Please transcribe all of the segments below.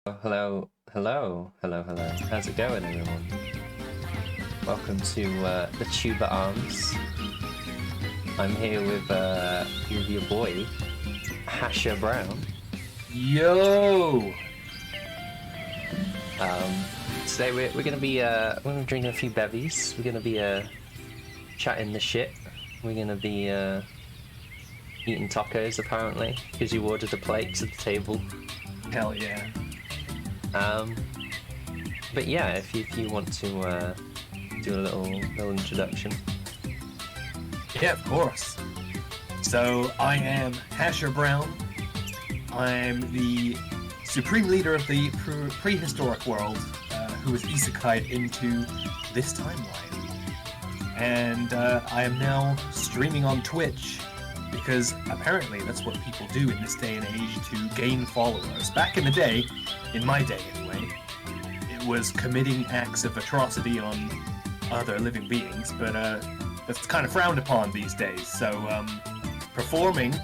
Hello. How's it going, everyone? Welcome to the Tuber Arms. I'm here with your boy, Hasher Brown. Yo! Today we're gonna be drinking a few bevies. We're gonna be chatting the shit. We're gonna be eating tacos apparently because you ordered a plate to the table. Hell yeah. But yeah, if you want to do a little introduction. Yeah, of course. So, I am Hasher Brown. I'm the supreme leader of the prehistoric world who was isekai'd into this timeline. And I am now streaming on Twitch because apparently that's what people do in this day and age to gain followers. Back in the day, in my day anyway, it was committing acts of atrocity on other living beings, but that's kind of frowned upon these days. So performing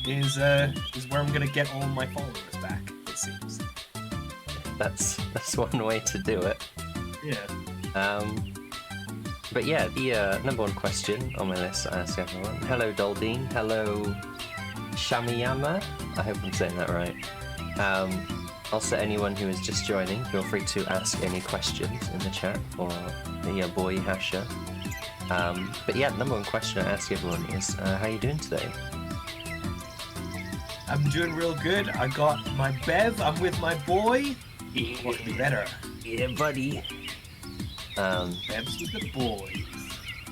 is where I'm gonna get all my followers back, it seems. That's one way to do it. Yeah. But yeah, the number one question on my list I ask everyone. Hello Doldine, hello Shamiyama, I hope I'm saying that right. Also anyone who is just joining, feel free to ask any questions in the chat or the boy Hasher. But yeah, the number one question I ask everyone is, how you doing today? I'm doing real good. I got my bev, I'm with my boy. What could be better? Yeah, buddy. Bev's with the boys.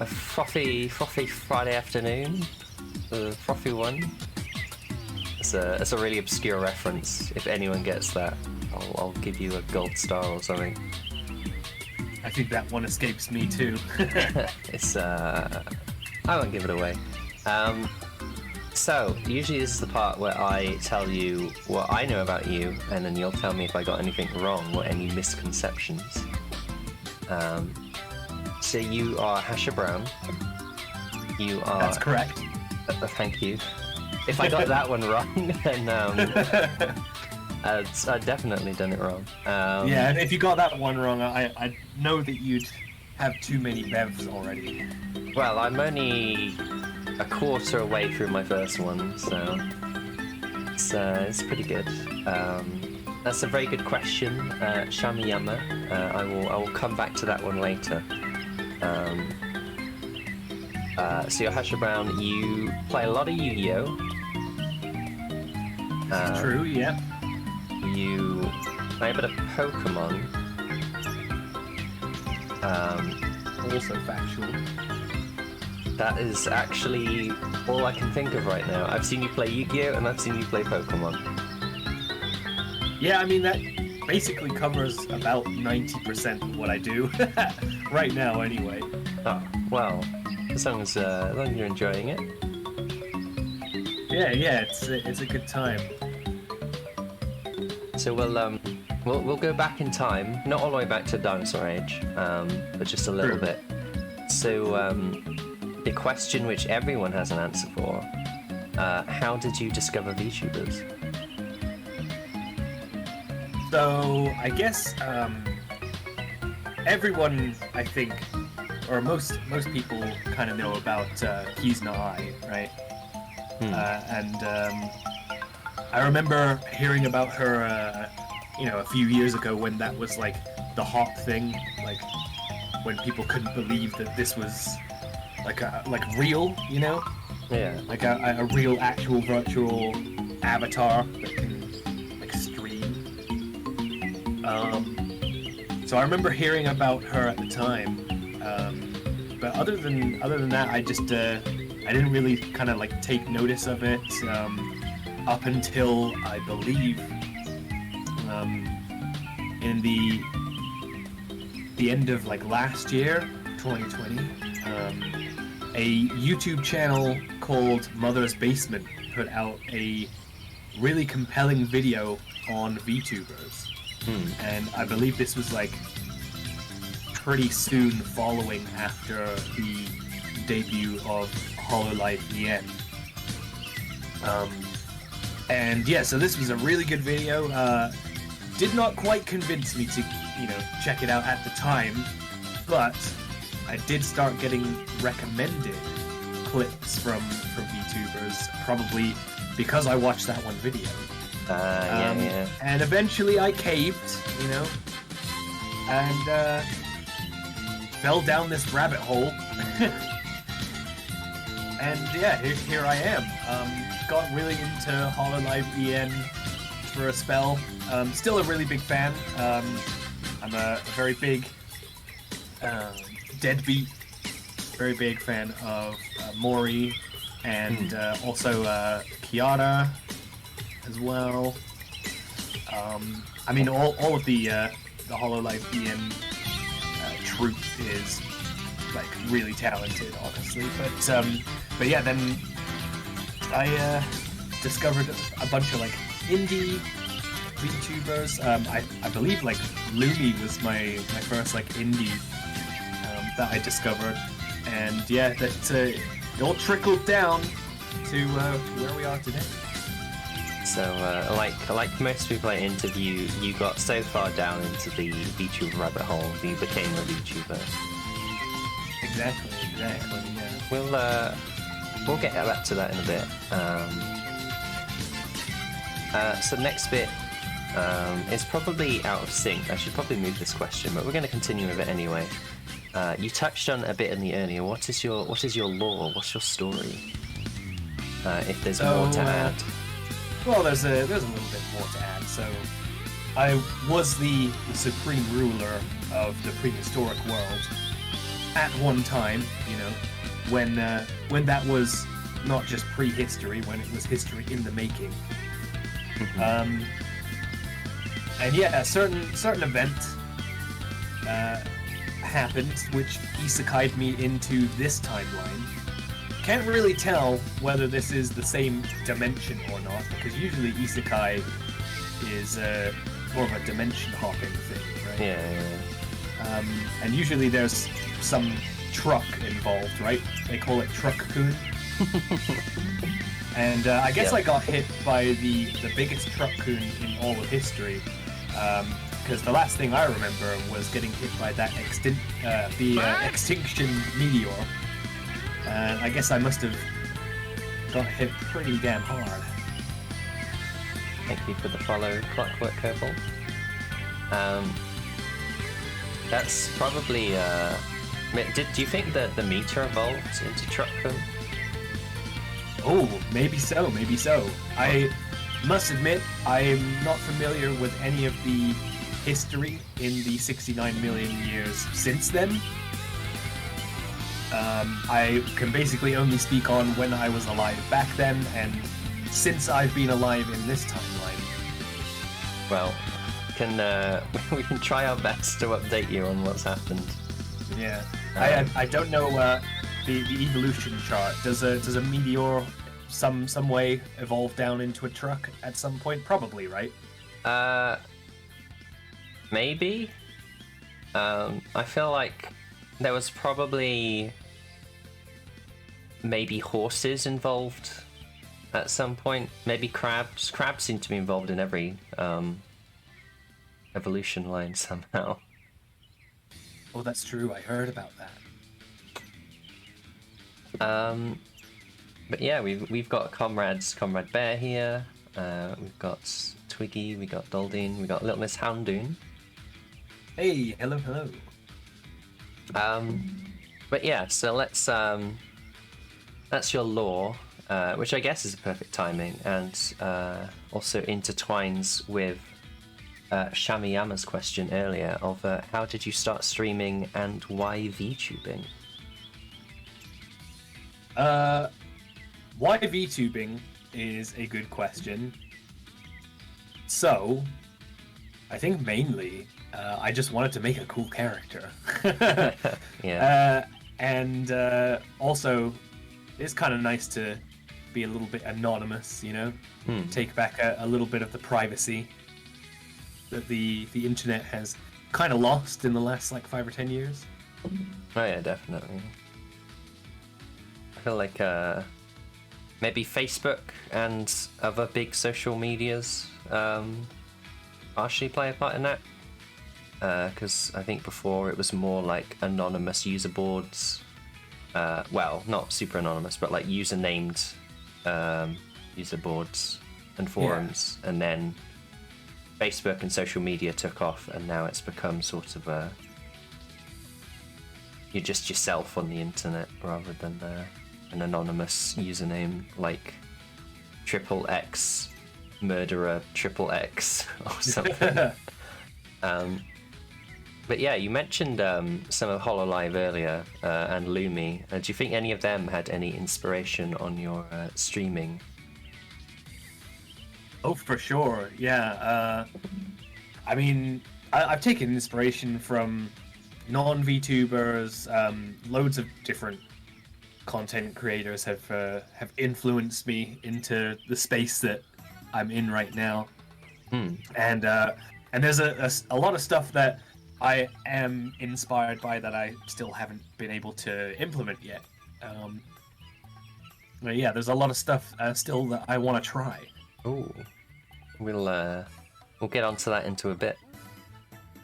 A frothy Friday afternoon. The frothy one. It's a really obscure reference. If anyone gets that, I'll give you a gold star or something. I think that one escapes me too. It's I won't give it away. So usually this is the part where I tell you what I know about you, and then you'll tell me if I got anything wrong or any misconceptions. So you are Hasher Brown. You are. That's correct. Thank you. If I got that one wrong, then I'd definitely done it wrong. Yeah, and if you got that one wrong, I know that you'd have too many bevs already. Well, I'm only a quarter away through my first one, so it's pretty good. That's a very good question, Shamiyama. I will come back to that one later. So you're Hasher Brown. You play a lot of Yu-Gi-Oh. True, yeah. You play a bit of Pokemon. Also factual. That is actually all I can think of right now. I've seen you play Yu-Gi-Oh! And I've seen you play Pokemon. Yeah, I mean, that basically covers about 90% of what I do. Right now, anyway. Oh, well, as long as you're enjoying it. Yeah, it's a good time. So we'll go back in time, not all the way back to Dinosaur Age, but just a little bit. So the question which everyone has an answer for: how did you discover VTubers? So I guess everyone, I think, or most people kind of know about Kizuna Ai, right? And I remember hearing about her, a few years ago when that was like the hot thing, like when people couldn't believe that this was like real, you know? Yeah. Like a real, actual, virtual avatar that can like stream. So I remember hearing about her at the time, but other than that, I just I didn't really kind of like take notice of it up until I believe in the end of like last year, 2020. A YouTube channel called Mother's Basement put out a really compelling video on VTubers. And I believe this was like pretty soon following after the debut of Hololive EN. And yeah, so this was a really good video. did not quite convince me to, check it out at the time, but I did start getting recommended clips from VTubers, probably because I watched that one video. Yeah. And eventually I caved, and fell down this rabbit hole. And yeah, here I am. Got really into Hololive EN for a spell. Still a really big fan. I'm a very big Deadbeat, very big fan of Mori, and also Kiara as well. I mean, all of the Hololive EN troupe is like really talented, honestly. But yeah, then I discovered a bunch of like indie VTubers. I believe like Lumi was my first like indie that I discovered, and yeah, that it all trickled down to where we are today. So, like most people I interview, you got so far down into the VTuber rabbit hole, you became a VTuber. Exactly, yeah. We'll get back to that in a bit. So the next bit is probably out of sync. I should probably move this question, but we're going to continue with it anyway. You touched on a bit in the earlier. What is your lore? What's your story? If there's more to add. Well, there's a little bit more to add. So, I was the supreme ruler of the prehistoric world at one time. When that was not just prehistory, when it was history in the making. And yeah, a certain event happened which isekai'd me into this timeline. Can't really tell whether this is the same dimension or not, because usually isekai is more of a dimension hopping thing, right? Yeah. And usually there's some truck involved, right? They call it truck-kun. And I guess I got hit by the biggest truck-kun in all of history, because the last thing I remember was getting hit by that extinction meteor. And I guess I must have got hit pretty damn hard. Thank you for the follow, Clockwork Purple. That's probably. Do you think that the meter evolved into truck-kun? Oh, maybe so. I must admit, I'm not familiar with any of the history in the 69 million years since then. I can basically only speak on when I was alive back then, and since I've been alive in this timeline. Well, we can try our best to update you on what's happened. Yeah, I don't know the evolution chart. Does a meteor some way evolve down into a truck at some point? Probably, right? Maybe. I feel like there was probably maybe horses involved at some point. Maybe crabs. Crabs seem to be involved in every evolution line somehow. Oh, that's true. I heard about that. But yeah, we've got Comrade Bear here. We've got Twiggy. We got Doldine. We got Little Miss Houndoon. Hey, hello. But yeah, so let's that's your lore, which I guess is a perfect timing, and also intertwines with Shamiyama's question earlier of how did you start streaming and why VTubing? Why VTubing is a good question. So, I think mainly I just wanted to make a cool character. Yeah. And also, it's kind of nice to be a little bit anonymous, Take back a little bit of the privacy that the internet has kind of lost in the last 5 or 10 years. Oh yeah, definitely. I feel like maybe Facebook and other big social medias partially play a part in that. Because I think before it was more like anonymous user boards. Well, not super anonymous, but like user-named user boards and forums. And then Facebook and social media took off, and now it's become sort of a... You're just yourself on the internet rather than an anonymous username like Triple X Murderer Triple X or something. But yeah, you mentioned some of HoloLive earlier and Lumi. Do you think any of them had any inspiration on your streaming? Oh, for sure. Yeah. I mean, I've taken inspiration from non-VTubers. Loads of different content creators have influenced me into the space that I'm in right now. And there's a lot of stuff that I am inspired by that I still haven't been able to implement yet. But yeah, there's a lot of stuff still that I want to try. Ooh, we'll get onto that into a bit.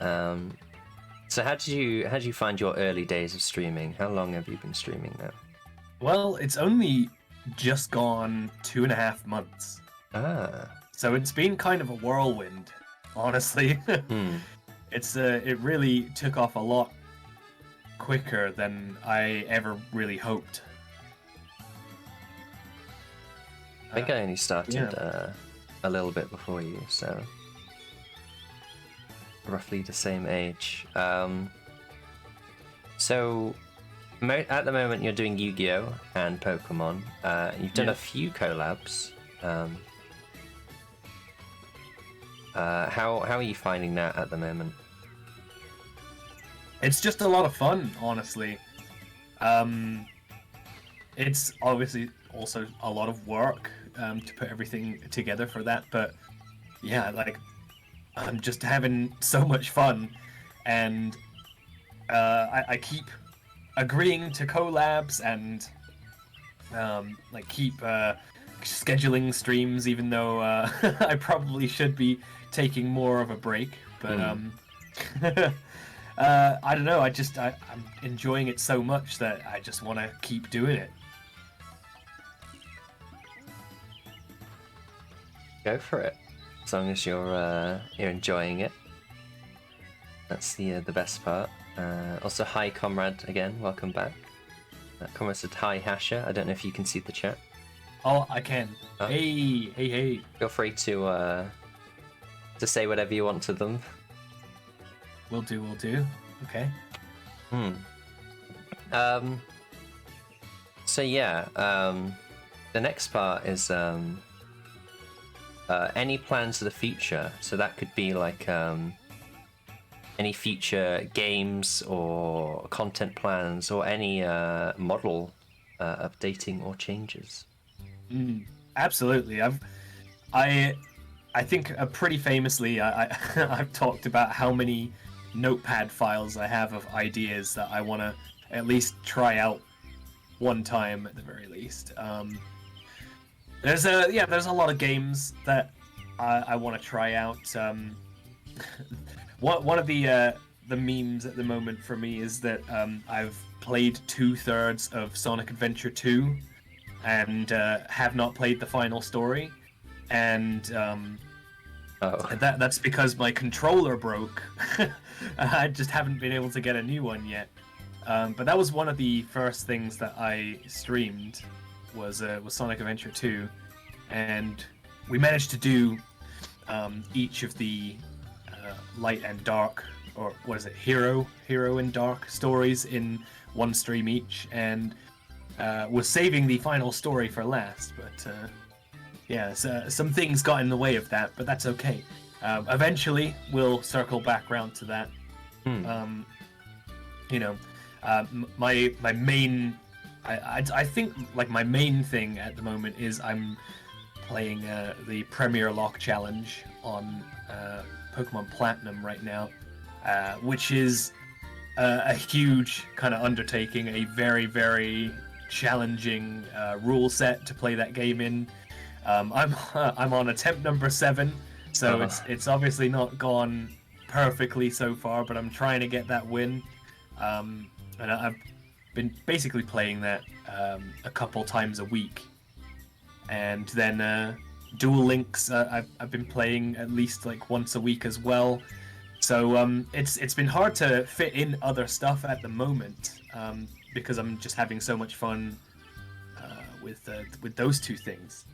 So how did you find your early days of streaming? How long have you been streaming now? Well, it's only just gone 2.5 months. So it's been kind of a whirlwind, honestly. It really took off a lot quicker than I ever really hoped. I think I only started a little bit before you, so roughly the same age. So at the moment you're doing Yu-Gi-Oh! And Pokemon. You've done a few collabs. How are you finding that at the moment? It's just a lot of fun, honestly. It's obviously also a lot of work to put everything together for that, but yeah, like I'm just having so much fun, and I keep agreeing to collabs and like keep scheduling streams, even though I probably should be taking more of a break, but I don't know, I'm enjoying it so much that I just want to keep doing it. Go for it, as long as you're enjoying it. That's the best part. Also, hi Comrade again, welcome back. Comrade said hi Hasher. I don't know if you can see the chat. Oh, I can. Oh. Hey. Feel free to say whatever you want to them. Will do. Okay. So yeah, the next part is any plans for the future. So that could be like any future games or content plans or any model updating or changes. Absolutely. I think pretty famously I've talked about how many notepad files I have of ideas that I want to at least try out one time at the very least. There's a lot of games that I want to try out. One of the memes at the moment for me is that I've played 2/3 of Sonic Adventure 2 and have not played the final story, and that's because my controller broke. I just haven't been able to get a new one yet. But that was one of the first things that I streamed was Sonic Adventure 2, and we managed to do each of the light and dark, or what is it, hero and dark stories in one stream each, and was saving the final story for last, but yeah, some things got in the way of that, but that's okay. Eventually we'll circle back around to that. My main, I think like my main thing at the moment is I'm playing the Premier Lock Challenge on Pokemon Platinum right now, which is a huge kind of undertaking, a very, very challenging rule set to play that game in. I'm on attempt number 7. So it's obviously not gone perfectly so far, but I'm trying to get that win. And I've been basically playing that a couple times a week. And then Duel Links I've been playing at least like once a week as well. So it's been hard to fit in other stuff at the moment because I'm just having so much fun with those two things.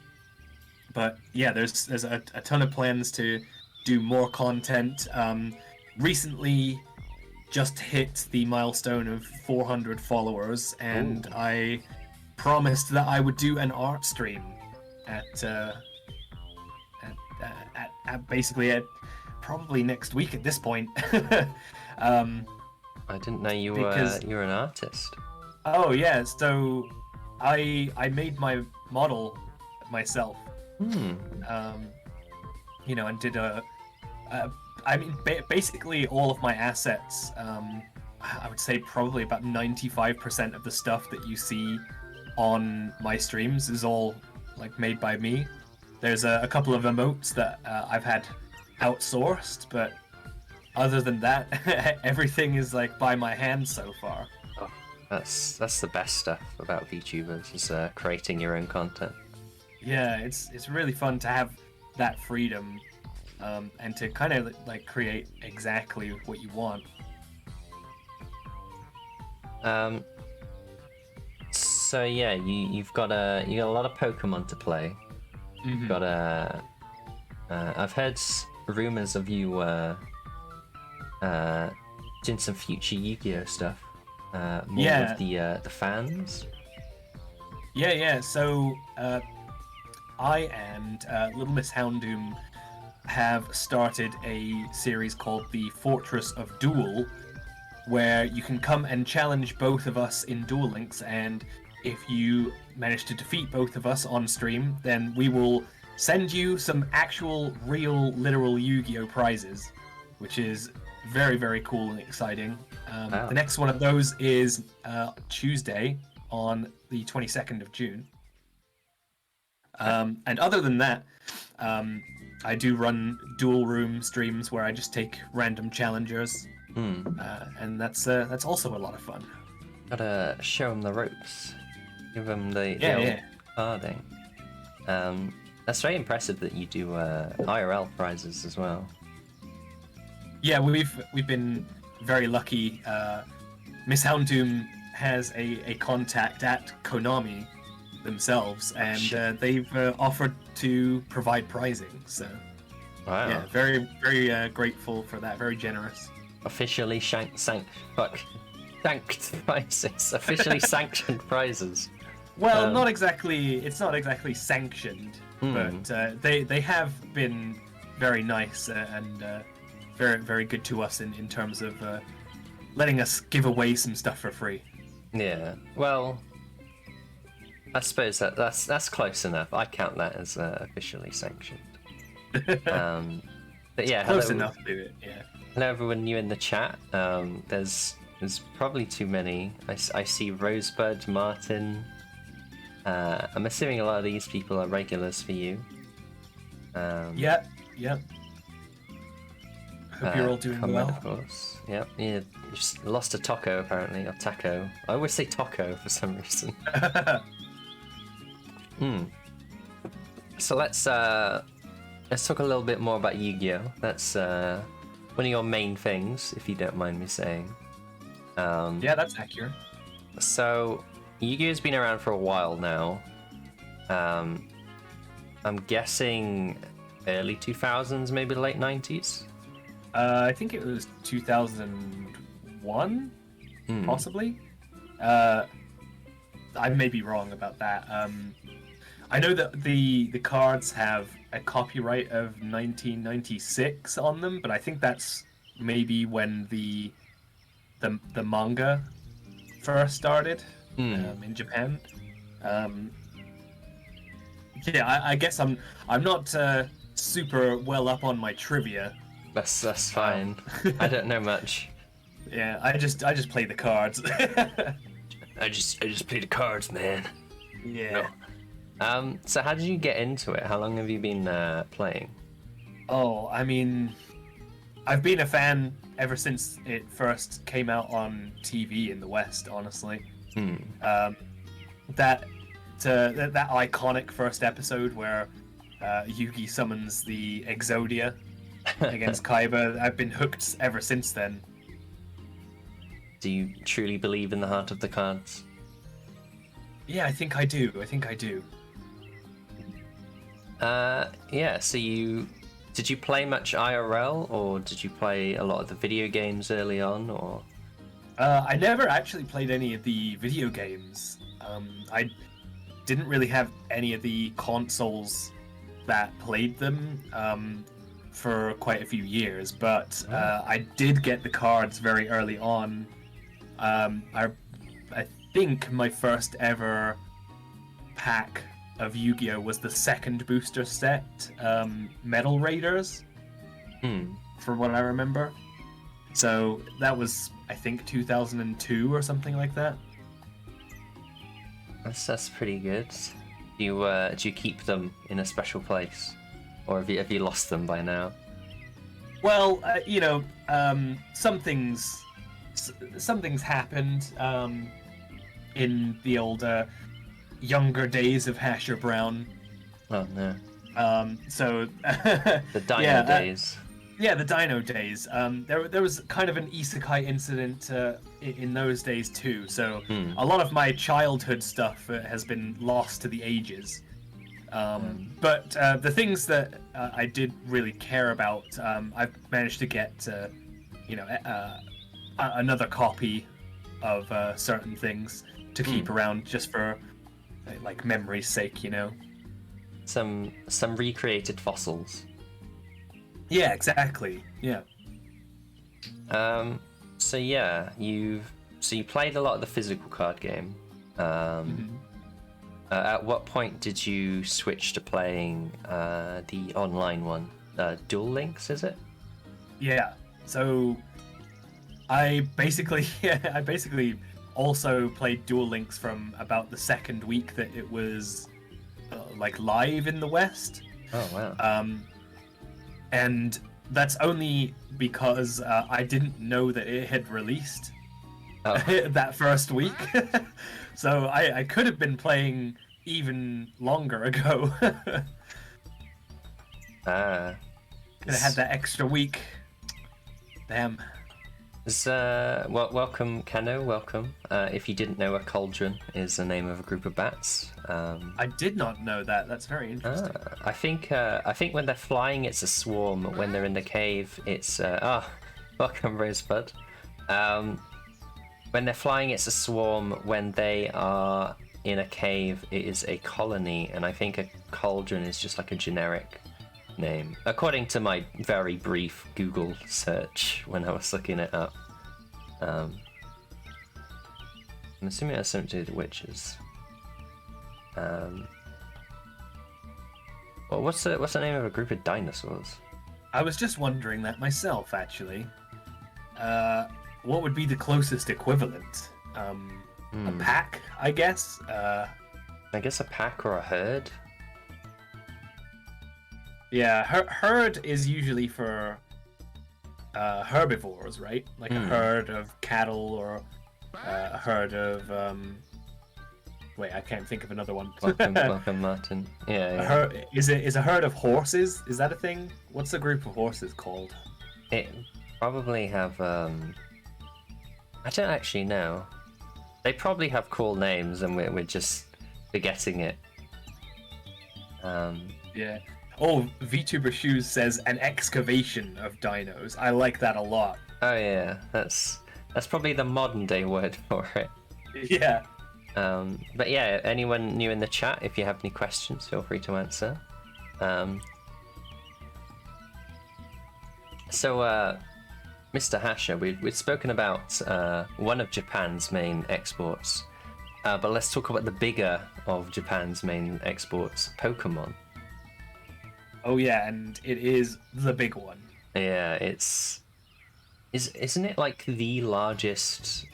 But yeah, there's a ton of plans to do more content. Recently, just hit the milestone of 400 followers, and I promised that I would do an art stream at basically at probably next week at this point. I didn't know you were an artist. Oh yeah, so I made my model myself. You know, and did basically all of my assets. I would say probably about 95% of the stuff that you see on my streams is all like made by me. There's a couple of emotes that I've had outsourced, but other than that, everything is like by my hand so far. Oh, that's the best stuff about VTubers is creating your own content. Yeah, it's really fun to have that freedom and to kind of like create exactly what you want. So yeah, you've got a lot of Pokemon to play. You've got I've heard rumors of you doing some future Yu-Gi-Oh stuff. More with the fans. Yeah. So I and Little Miss Houndoom have started a series called the Fortress of Duel, where you can come and challenge both of us in Duel Links, and if you manage to defeat both of us on stream, then we will send you some actual, real, literal Yu-Gi-Oh prizes, which is very, very cool and exciting. Wow. The next one of those is Tuesday on the 22nd of June. And other than that, I do run dual room streams where I just take random challengers, and that's also a lot of fun. Gotta show them the ropes, give them the old carding. That's very impressive that you do IRL prizes as well. Yeah, we've been very lucky. Miss Houndoom has a contact at Konami themselves, and they've offered to provide prizing. So, yeah, very, very grateful for that. Very generous. Officially thanked prizes. Officially sanctioned prizes. Well, not exactly. It's not exactly sanctioned, but they have been very nice and very, very good to us in terms of letting us give away some stuff for free. Yeah. Well, I suppose that's close enough. I count that as officially sanctioned. But yeah, close enough to it. Yeah. Hello everyone new in the chat. There's probably too many. I see Rosebud, Martin. I'm assuming a lot of these people are regulars for you. Yeah. Hope you're all doing well. Of course. Yep. Yeah. You just lost a taco apparently, or taco. I always say taco for some reason. So let's talk a little bit more about Yu-Gi-Oh. That's one of your main things, if you don't mind me saying. Yeah, that's accurate. So Yu-Gi-Oh's been around for a while now. I'm guessing early 2000s, maybe late 90s. I think it was 2001, possibly. I may be wrong about that. I know that the cards have a copyright of 1996 on them, but I think that's maybe when the manga first started in Japan. Yeah, I guess I'm not super well up on my trivia. That's fine. I don't know much. Yeah, I just play the cards. I just play the cards, man. Yeah. No. So how did you get into it? How long have you been playing? Oh, I mean, I've been a fan ever since it first came out on TV in the West. Honestly, Hmm. that that iconic first episode where Yugi summons the Exodia against Kaiba. I've been hooked ever since then. Do you truly believe in the heart of the cards? Yeah, I think I do. I think I do. Yeah. So did you play much IRL, or did you play a lot of the video games early on, or? I never actually played any of the video games. I didn't really have any of the consoles that played them for quite a few years, but I did get the cards very early on. I think my first ever pack of Yu-Gi-Oh! Was the second booster set, Metal Raiders, from what I remember. So that was, I think, 2002 or something like that. That's pretty good. Do you keep them in a special place, or have you lost them by now? Well, some things happened in the old younger days of Hasher Brown. Oh no. So The Dino days. Yeah, the Dino days. There was kind of an isekai incident in those days too. So a lot of my childhood stuff has been lost to the ages. But the things that I did really care about, I've managed to get, another copy of certain things to keep around just for like memory's sake, Some recreated fossils. Yeah, exactly. Yeah. So yeah, you played a lot of the physical card game. At what point did you switch to playing the online one? Duel Links, is it? Yeah. So I basically also played Duel Links from about the second week that it was like live in the West. Oh wow. And that's only because I didn't know that it had released that first week. So I could have been playing even longer ago. Could have had that extra week. Damn. Welcome, Kano. Welcome. If you didn't know, a cauldron is the name of a group of bats. I did not know that. That's very interesting. I think when they're flying, it's a swarm. When they're in the cave, it's welcome, Rosebud. When they're flying, it's a swarm. When they are in a cave, it is a colony. And I think a cauldron is just like a generic name, according to my very brief Google search when I was looking it up. I'm assuming it has something to do with witches. Well, what's the name of a group of dinosaurs? I was just wondering that myself, actually. What would be the closest equivalent? A pack, I guess? I guess a pack or a herd? Yeah, herd is usually for herbivores, right? Like a herd of cattle or a herd of... Wait, I can't think of another one. Welcome, Martin. Yeah. Is a herd of horses? Is that a thing? What's a group of horses called? It probably have... I don't actually know. They probably have cool names and we're just forgetting it. Yeah. Oh, VTuber Shoes says an excavation of dinos. I like that a lot. Oh yeah, that's probably the modern day word for it. Yeah. But yeah, anyone new in the chat, if you have any questions, feel free to answer. So, Mr. Hasher, we've spoken about one of Japan's main exports, but let's talk about the bigger of Japan's main exports, Pokemon. Oh yeah, and it is the big one. Yeah, isn't it like the largest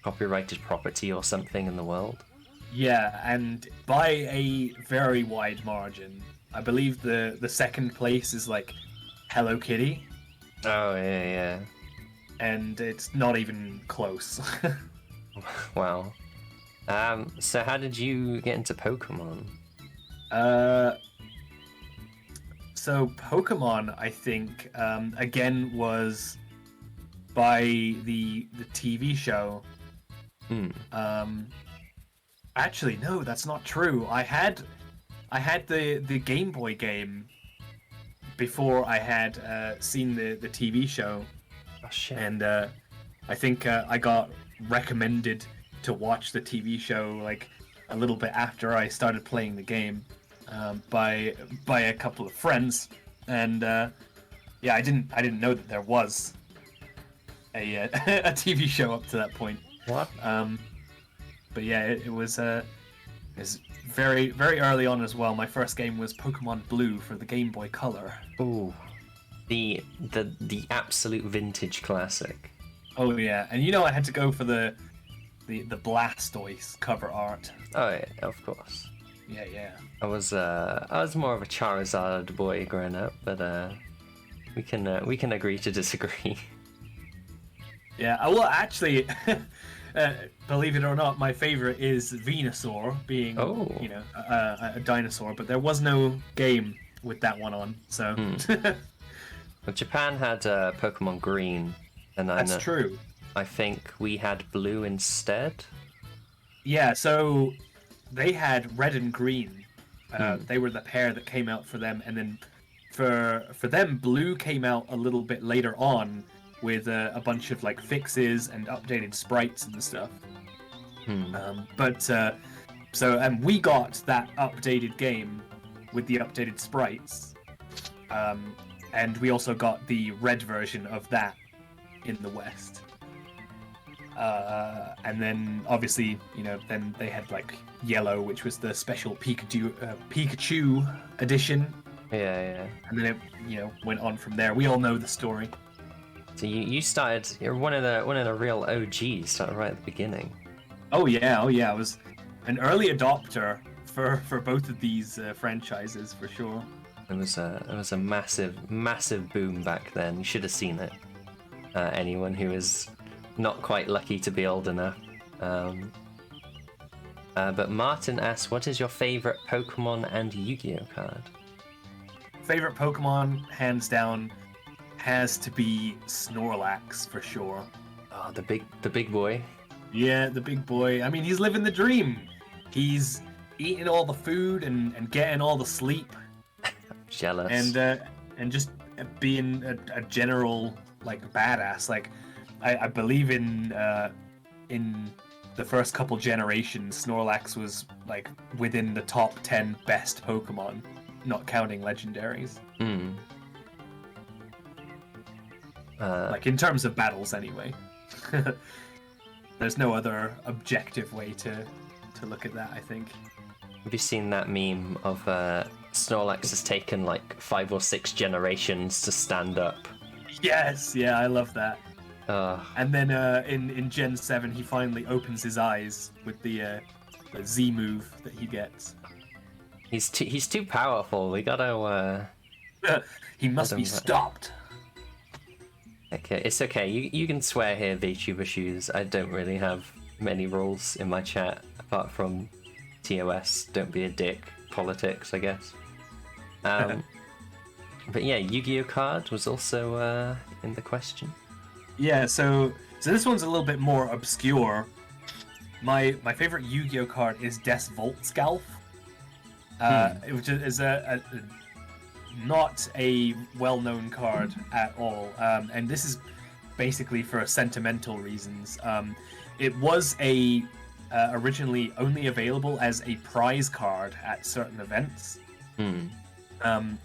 copyrighted property or something in the world? Yeah, and by a very wide margin. I believe the second place is like Hello Kitty, Oh yeah, and it's not even close. yeah. Wow. So how did you get into Pokemon? uh, so Pokemon, I think, again was by the TV show. Hmm. Actually, no, that's not true. I had the Game Boy game before I had seen the TV show, Oh shit. and I think I got recommended to watch the TV show like a little bit after I started playing the game by a couple of friends, and yeah, I didn't know that there was a a TV show up to that point. What? But yeah, it was very very early on as well. My first game was Pokemon Blue for the Game Boy Color. Ooh. The absolute vintage classic. Oh yeah, and I had to go for the Blastoise cover art. Oh yeah, of course. Yeah. I was more of a Charizard boy growing up, but we can agree to disagree. Yeah, well, actually, believe it or not, my favorite is Venusaur, being Oh. a dinosaur. But there was no game with that one on, so Well, Japan had Pokemon Green, and then that's true. I think we had Blue instead. Yeah, so they had Red and Green. They were the pair that came out for them, and then for them, Blue came out a little bit later on with a bunch of like fixes and updated sprites and stuff. So we got that updated game with the updated sprites, and we also got the red version of that in the West. And then obviously, then they had like Yellow, which was the special Pikachu edition, Yeah. and then it went on from there. We all know the story. So you're one of the real OGs, started right at the beginning. Oh yeah. I was an early adopter for both of these franchises for sure. It was a massive boom back then. You should have seen it. Anyone who is not quite lucky to be old enough. But Martin asks, what is your favorite Pokemon and Yu-Gi-Oh card? Favorite Pokemon, hands down, has to be Snorlax for sure. Oh, the big boy. Yeah, the big boy. I mean, he's living the dream. He's eating all the food and getting all the sleep, Jealous. and just being a general like badass. Like I believe in the first couple generations, Snorlax was like within the top 10 best Pokemon, not counting legendaries. Like in terms of battles, anyway. There's no other objective way to look at that, I think. Have you seen that meme of Snorlax has taken like 5 or 6 generations to stand up? Yes, yeah, I love that. Uh, And then in Gen 7, he finally opens his eyes with the Z move that he gets. he's too powerful. We gotta. He must be Doesn't- stopped. Okay, it's okay. You can swear here, VTuber shoes. I don't really have many rules in my chat apart from TOS. Don't be a dick. Politics, I guess. But yeah, Yu-Gi-Oh card was also in the question. Yeah, so this one's a little bit more obscure. My favorite Yu-Gi-Oh card is Des Voltscalf, which is a not a well-known card at all, and this is basically for sentimental reasons. It was originally only available as a prize card at certain events.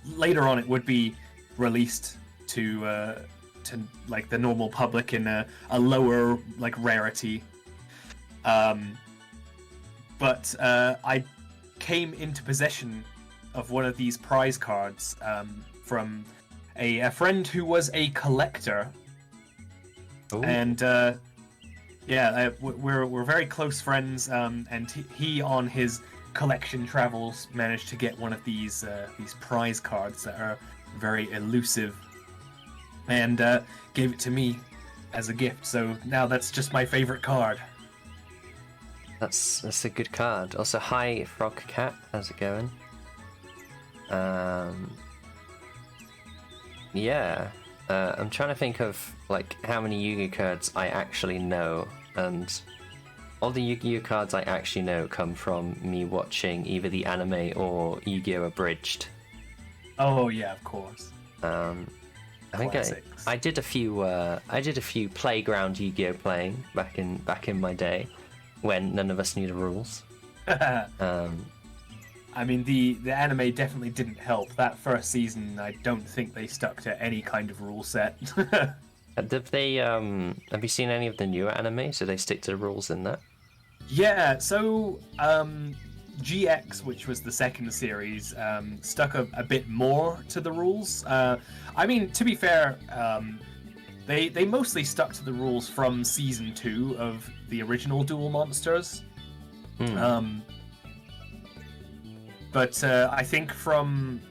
Later on, it would be released to like the normal public in a lower like rarity. But I came into possession of one of these prize cards from a friend who was a collector. Ooh. And we're very close friends, and he on his collection travels managed to get one of these prize cards that are very elusive, and gave it to me as a gift. So now that's just my favorite card. That's a good card. Also, hi Frog Cat, how's it going? Yeah, I'm trying to think of like how many Yu-Gi-Oh cards I actually know, and all the Yu-Gi-Oh cards I actually know come from me watching either the anime or Yu-Gi-Oh Abridged. Oh yeah, of course. I think I did a few playground Yu-Gi-Oh playing back in my day when none of us knew the rules. I mean, the anime definitely didn't help. That first season, I don't think they stuck to any kind of rule set. Have you seen any of the newer anime? Do they stick to the rules in that? Yeah, so GX, which was the second series, stuck a bit more to the rules. I mean, to be fair, they mostly stuck to the rules from season 2 of the original Duel Monsters. But I think from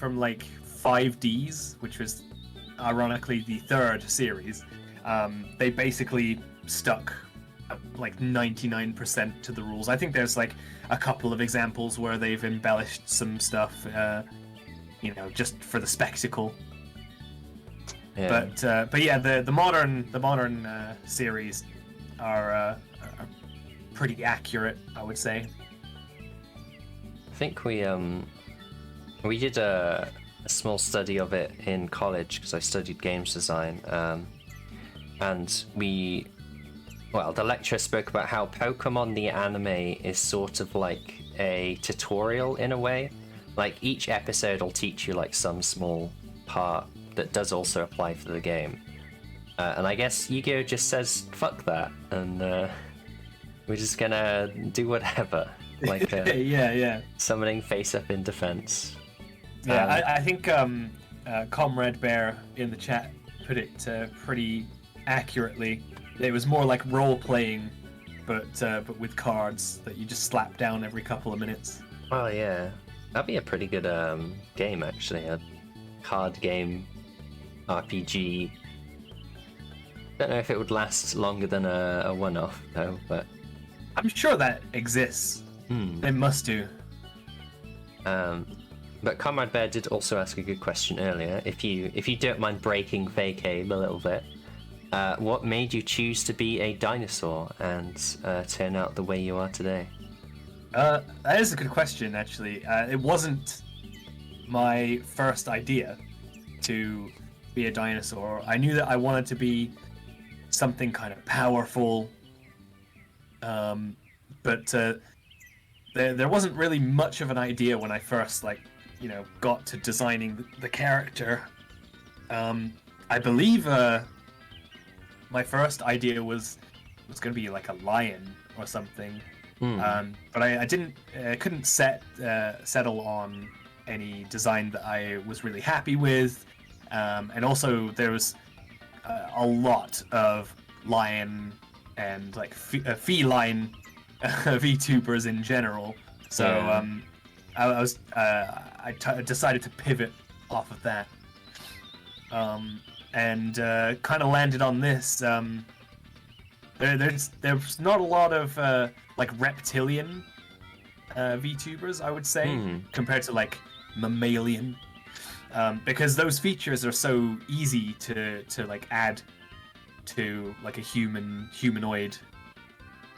like 5Ds, which was ironically the third series, they basically stuck like 99% to the rules. I think there's like a couple of examples where they've embellished some stuff, just for the spectacle. Yeah. But yeah, the modern series are pretty accurate, I would say. I think we did a small study of it in college because I studied games design, and the lecturer spoke about how Pokemon the anime is sort of like a tutorial in a way. Like each episode will teach you like some small part that does also apply for the game, and I guess Yu-Gi-Oh just says fuck that, and we're just gonna do whatever. Like yeah. Summoning face up in defense. Yeah, I think Comrade Bear in the chat put it pretty accurately. It was more like role playing, but with cards that you just slap down every couple of minutes. Oh yeah, that'd be a pretty good game actually. A card game RPG. Don't know if it would last longer than a one-off though, but I'm sure that exists. They must do. But Comrade Bear did also ask a good question earlier. If you don't mind breaking Vacave a little bit, what made you choose to be a dinosaur and turn out the way you are today? That is a good question, actually. It wasn't my first idea to be a dinosaur. I knew that I wanted to be something kind of powerful, but there wasn't really much of an idea when I first got to designing the character. I believe my first idea was going to be like a lion or something, but I couldn't settle on any design that I was really happy with, and also there was a lot of lion and like feline VTubers in general, so I decided to pivot off of that, and kind of landed on this. There's not a lot of like reptilian VTubers, I would say, compared to like mammalian, because those features are so easy to like add to like a humanoid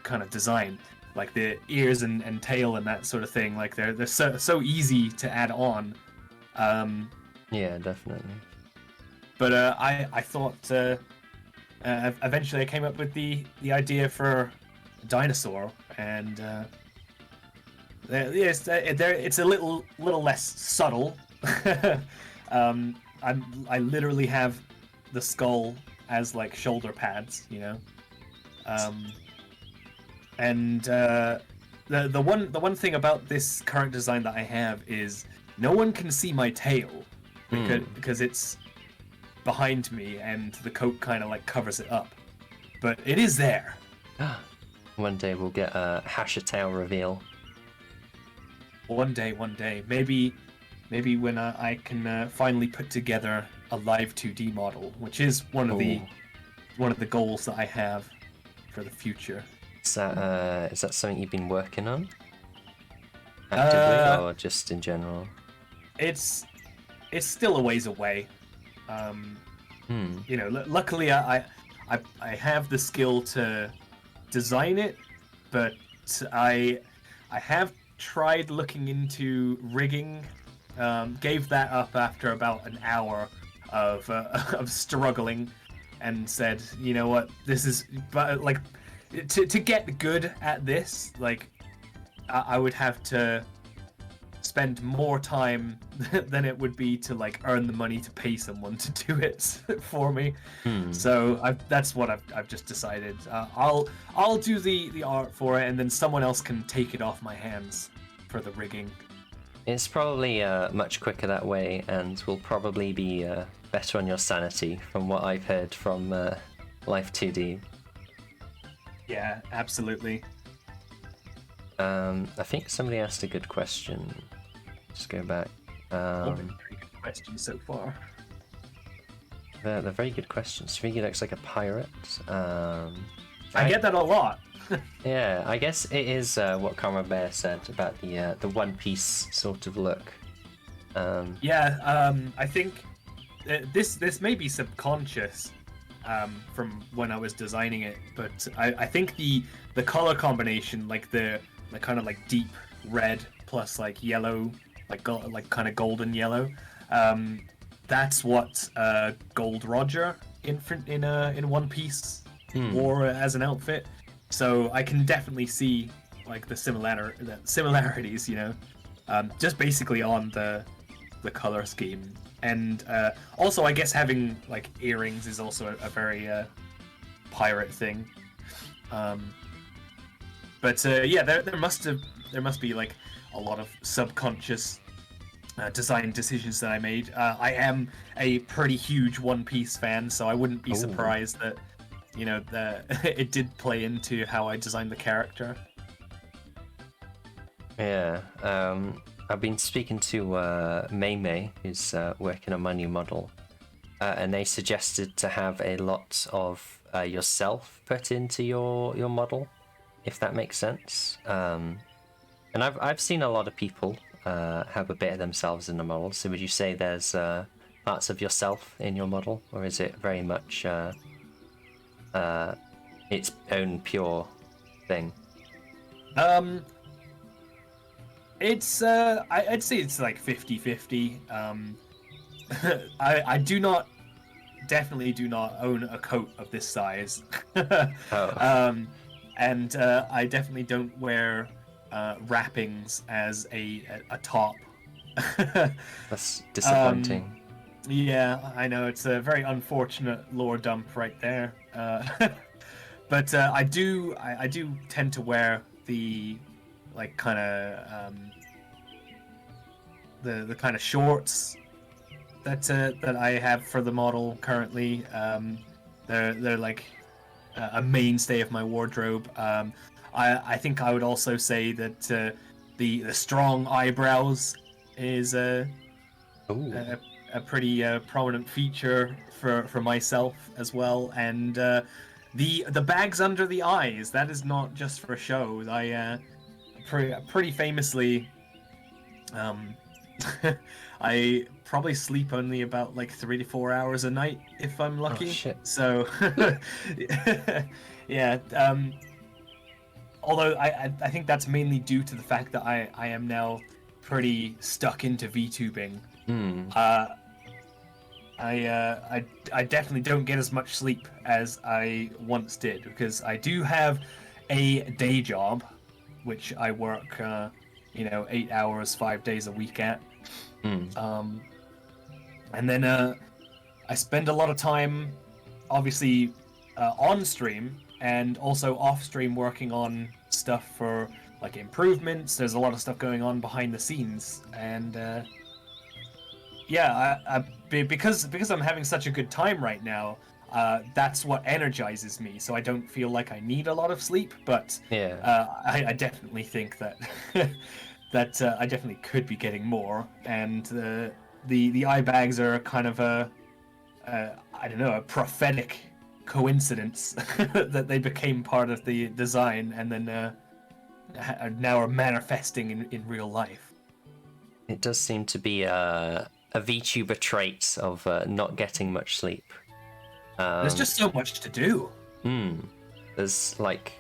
kind of design, like the ears and tail and that sort of thing. Like they're so easy to add on. Yeah, definitely. But I thought eventually I came up with the idea for a dinosaur, and yes, it's a little less subtle. I literally have the skull as like shoulder pads, and the one thing about this current design that I have is no one can see my tail because it's behind me and the coat kind of like covers it up, but it is there. One day we'll get a Hasher tail reveal. One day, maybe when I can finally put together a live 2D model, which is one of Ooh. the goals that I have for the future. Is that something you've been working on actively, or just in general? It's still a ways away. Hmm. You know, luckily I have the skill to design it, but I have tried looking into rigging. Gave that up after about an hour of of struggling, and said, you know what, this is, but like, to get good at this, like, I would have to spend more time than it would be to like earn the money to pay someone to do it for me. Hmm. So that's what I've just decided. I'll do the art for it, and then someone else can take it off my hands for the rigging. It's probably much quicker that way, and will probably be better on your sanity, from what I've heard from Life 2D. Yeah, absolutely. I think somebody asked a good question. Just go back. Very good question so far. They're very good questions. Figgy looks like a pirate. I get that a lot. Yeah, I guess it is what Karma Bear said about the One Piece sort of look. Yeah, I think this may be subconscious from when I was designing it, but I think the color combination, like the kind of like deep red plus like yellow, like kind of golden yellow, that's what Gold Roger in One Piece wore as an outfit. So I can definitely see like the similarities, you know, just basically on the color scheme. And also, I guess having like earrings is also a very pirate thing. But yeah, there must be like a lot of subconscious design decisions that I made. I am a pretty huge One Piece fan, so I wouldn't be surprised that, you know, it did play into how I designed the character. Yeah, I've been speaking to Mei Mei, who's working on my new model, and they suggested to have a lot of yourself put into your model, if that makes sense. And I've seen a lot of people have a bit of themselves in the model. So would you say there's parts of yourself in your model, or is it very much its own pure thing? It's I'd say it's like 50-50. I definitely do not own a coat of this size. Oh. And I definitely don't wear wrappings as a top. That's disappointing. Yeah, I know, it's a very unfortunate lore dump right there. But I do tend to wear the like kind of the kind of shorts that I have for the model currently. They're like a mainstay of my wardrobe. I think I would also say that the strong eyebrows is a pretty prominent feature for myself as well, and the bags under the eyes, that is not just for show. I pretty famously, I probably sleep only about like 3 to 4 hours a night if I'm lucky. Oh, shit. So yeah, although I think that's mainly due to the fact that I am now pretty stuck into VTubing. I definitely don't get as much sleep as I once did, because I do have a day job, which I work 8 hours 5 days a week at. And then I spend a lot of time obviously on stream and also off stream working on stuff for like improvements. There's a lot of stuff going on behind the scenes, and yeah, because I'm having such a good time right now, that's what energizes me. So I don't feel like I need a lot of sleep, but Yeah. I definitely think that that I definitely could be getting more, and the eye bags are kind of I don't know, a prophetic coincidence that they became part of the design, and then now are manifesting in real life. It does seem to be a VTuber trait of not getting much sleep. There's just so much to do. There's like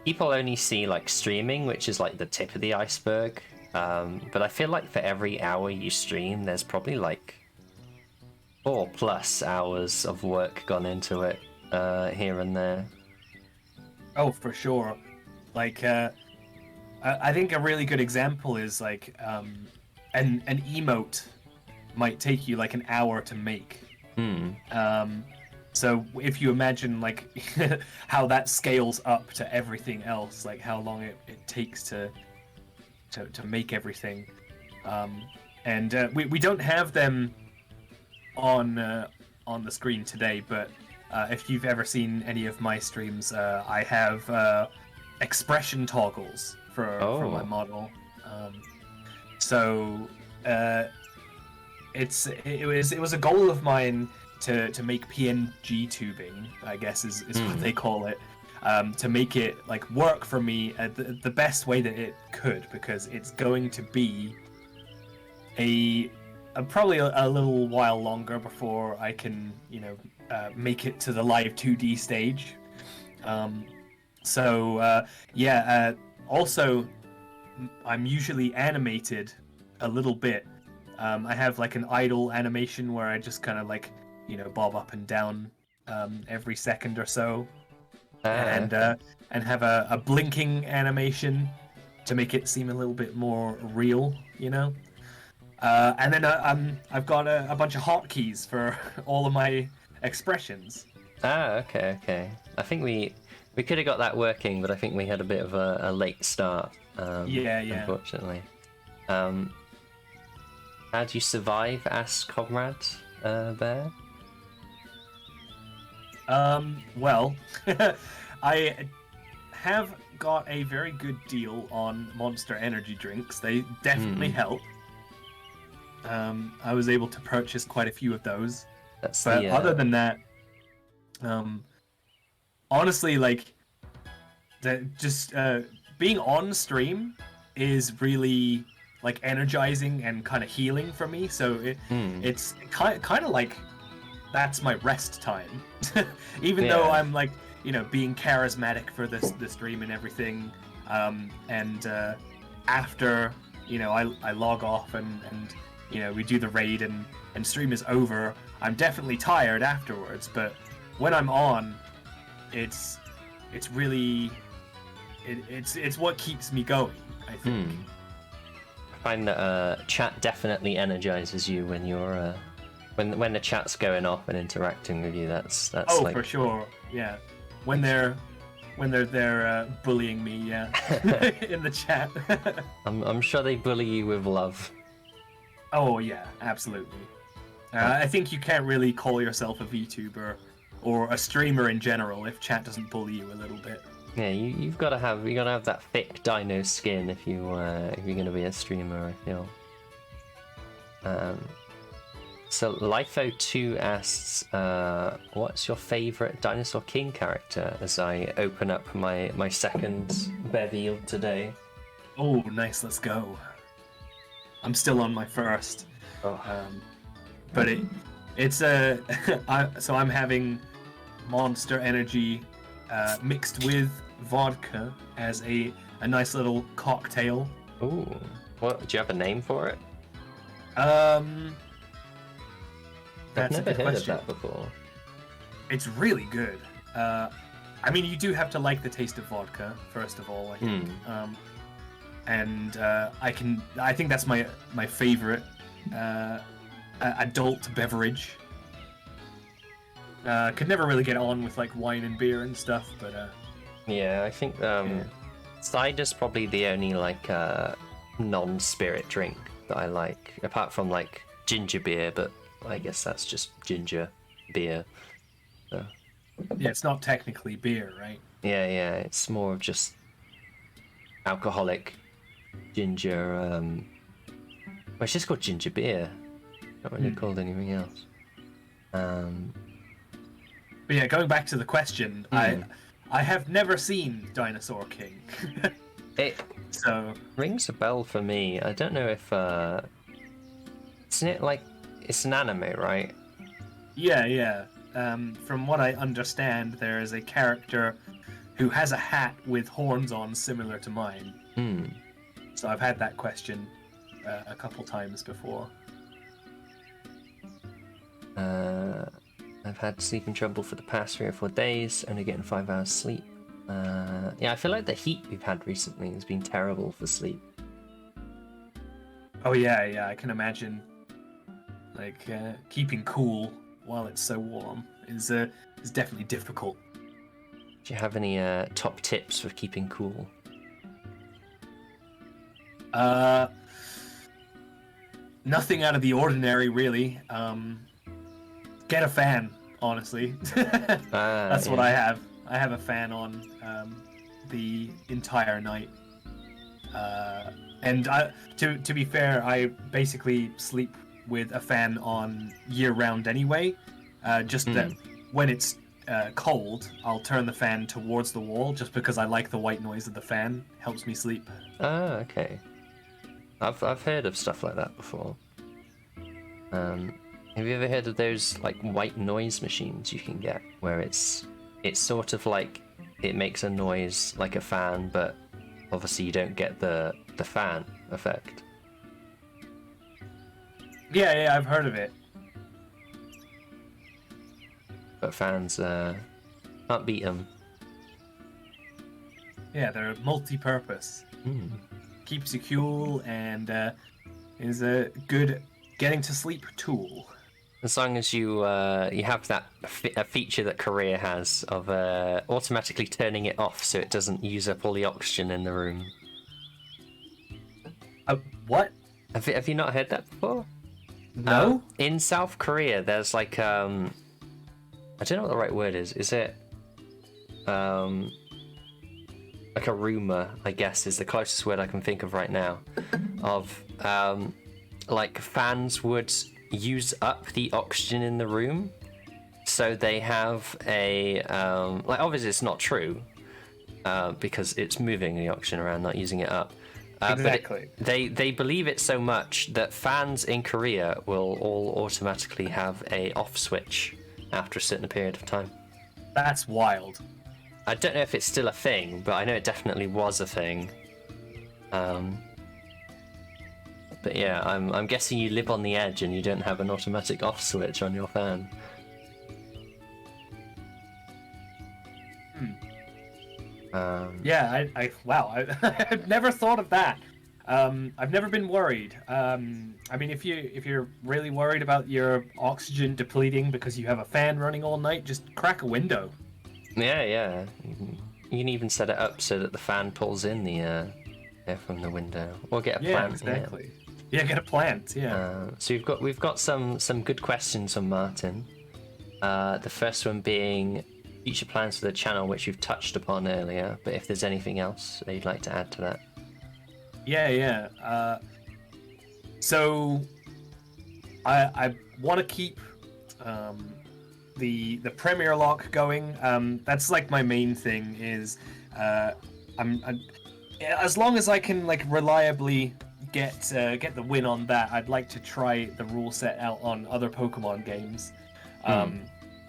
people only see like streaming, which is like the tip of the iceberg. But I feel like for every hour you stream, there's probably like 4+ hours of work gone into it here and there. Oh, for sure. Like, I think a really good example is like an emote might take you like an hour to make. So if you imagine like how that scales up to everything else, like how long it takes to make everything, and we don't have them on the screen today, but if you've ever seen any of my streams, I have expression toggles for my model. So it was a goal of mine to make PNG tubing, I guess is what they call it, to make it like work for me the best way that it could, because it's going to be probably a little while longer before I can make it to the live 2D stage. Also, I'm usually animated a little bit. I have like an idle animation where I just kind of like bob up and down every second or so, and have a blinking animation to make it seem a little bit more real, and then I've got a bunch of hotkeys for all of my expressions. Okay. I think we could have got that working, but I think we had a bit of a late start. Yeah. Unfortunately. How do you survive? Asked Comrade Bear. Well, I have got a very good deal on Monster energy drinks. They definitely help. I was able to purchase quite a few of those. Other than that, honestly, like, being on stream is really like energizing and kind of healing for me. So it's kind of like that's my rest time. Even though I'm like being charismatic for the stream and everything, and after I log off and we do the raid and stream is over, I'm definitely tired afterwards, but when I'm on, it's really it's what keeps me going, I think. I find that chat definitely energizes you when you're when the chat's going off and interacting with you. That's like... for sure, yeah. When they're bullying me, yeah, in the chat. I'm sure they bully you with love. Oh yeah, absolutely. I think you can't really call yourself a VTuber or a streamer in general if chat doesn't bully you a little bit. Yeah, you gotta have that thick dino skin if you're gonna be a streamer, I feel. So Litho2 asks, what's your favourite Dinosaur King character? As I open up my second bevy today. Oh, nice. Let's go. I'm still on my first. But it's so I'm having Monster Energy mixed with vodka as a nice little cocktail. Ooh, what? Do you have a name for it? That's I've never heard of that before. It's really good. I mean, you do have to like the taste of vodka first of all, I think. And I think that's my favorite adult beverage. Could never really get on with like wine and beer and stuff, but yeah, I think cider's probably the only like non-spirit drink that I like, apart from like ginger beer, but I guess that's just ginger beer. So. Yeah, it's not technically beer, right? Yeah, it's more of just alcoholic ginger. Well, it's just called ginger beer. Not really called anything else. But yeah, going back to the question, I have never seen Dinosaur King. It So rings a bell for me. I don't know if isn't it like it's an anime, right? yeah. From what I understand, there is a character who has a hat with horns on, similar to mine. So I've had that question a couple times before. I've had sleeping trouble for the past 3 or 4 days, only getting 5 hours sleep. Yeah, I feel like the heat we've had recently has been terrible for sleep. Oh yeah, I can imagine. Like keeping cool while it's so warm is definitely difficult. Do you have any top tips for keeping cool? Nothing out of the ordinary, really. Get a fan, honestly. That's what I have. I have a fan on the entire night. And to be fair, I basically sleep with a fan on year-round anyway. Just that when it's cold, I'll turn the fan towards the wall, just because I like the white noise of the fan. Helps me sleep. Ah, okay. I've heard of stuff like that before. Have you ever heard of those like white noise machines you can get, where it's sort of like it makes a noise like a fan, but obviously you don't get the fan effect. Yeah, I've heard of it. But fans can't beat them. Yeah, they're multi-purpose. Keeps you cool and is a good getting to sleep tool. As long as you have that a feature that Korea has of automatically turning it off so it doesn't use up all the oxygen in the room. What? Have you not heard that before? No? In South Korea, there's like I don't know what the right word is. Is it like a rumor, I guess, is the closest word I can think of right now, of like fans would use up the oxygen in the room, so they have a like, obviously it's not true because it's moving the oxygen around, not using it up. Exactly. But they believe it so much that fans in Korea will all automatically have a off switch after a certain period of time. That's wild. I don't know if it's still a thing, but I know it definitely was a thing. But yeah, I'm guessing you live on the edge and you don't have an automatic off switch on your fan. Yeah, wow, I've never thought of that. I've never been worried. I mean, if you're really worried about your oxygen depleting because you have a fan running all night, just crack a window. Yeah. You can even set it up so that the fan pulls in the air from the window, or get a plant. Exactly. Yeah, get a plant. Yeah. So we've got some good questions from Martin. The first one being future plans for the channel, which you've touched upon earlier, but if there's anything else that you'd like to add to that. Yeah. So I want to keep the Premier lock going. That's like my main thing. Is I'm as long as I can like reliably get the win on that, I'd like to try the rule set out on other Pokemon games.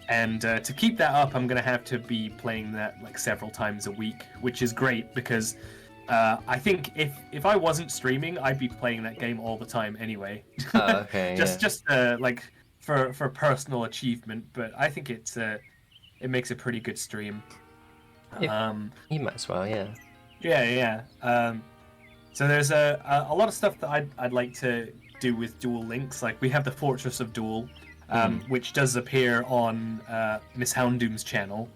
And to keep that up, I'm gonna have to be playing that like several times a week, which is great because I think if I wasn't streaming, I'd be playing that game all the time anyway. Okay. just like for personal achievement, but I think it makes a pretty good stream. You might as well, yeah. Yeah. So there's a lot of stuff that I'd like to do with Duel Links. Like we have the Fortress of Duel, which does appear on Miss Houndoom's channel,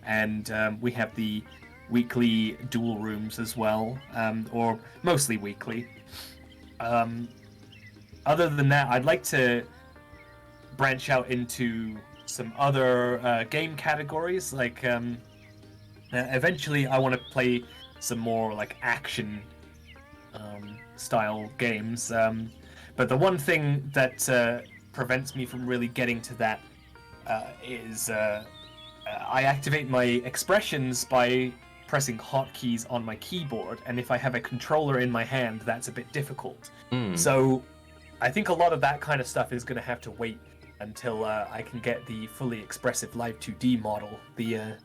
and we have the weekly duel rooms as well, or mostly weekly. Other than that, I'd like to branch out into some other game categories. Like eventually, I want to play some more like action style games. But the one thing that prevents me from really getting to that is I activate my expressions by pressing hotkeys on my keyboard, and if I have a controller in my hand, that's a bit difficult. So I think a lot of that kind of stuff is going to have to wait until I can get the fully expressive Live 2D model, the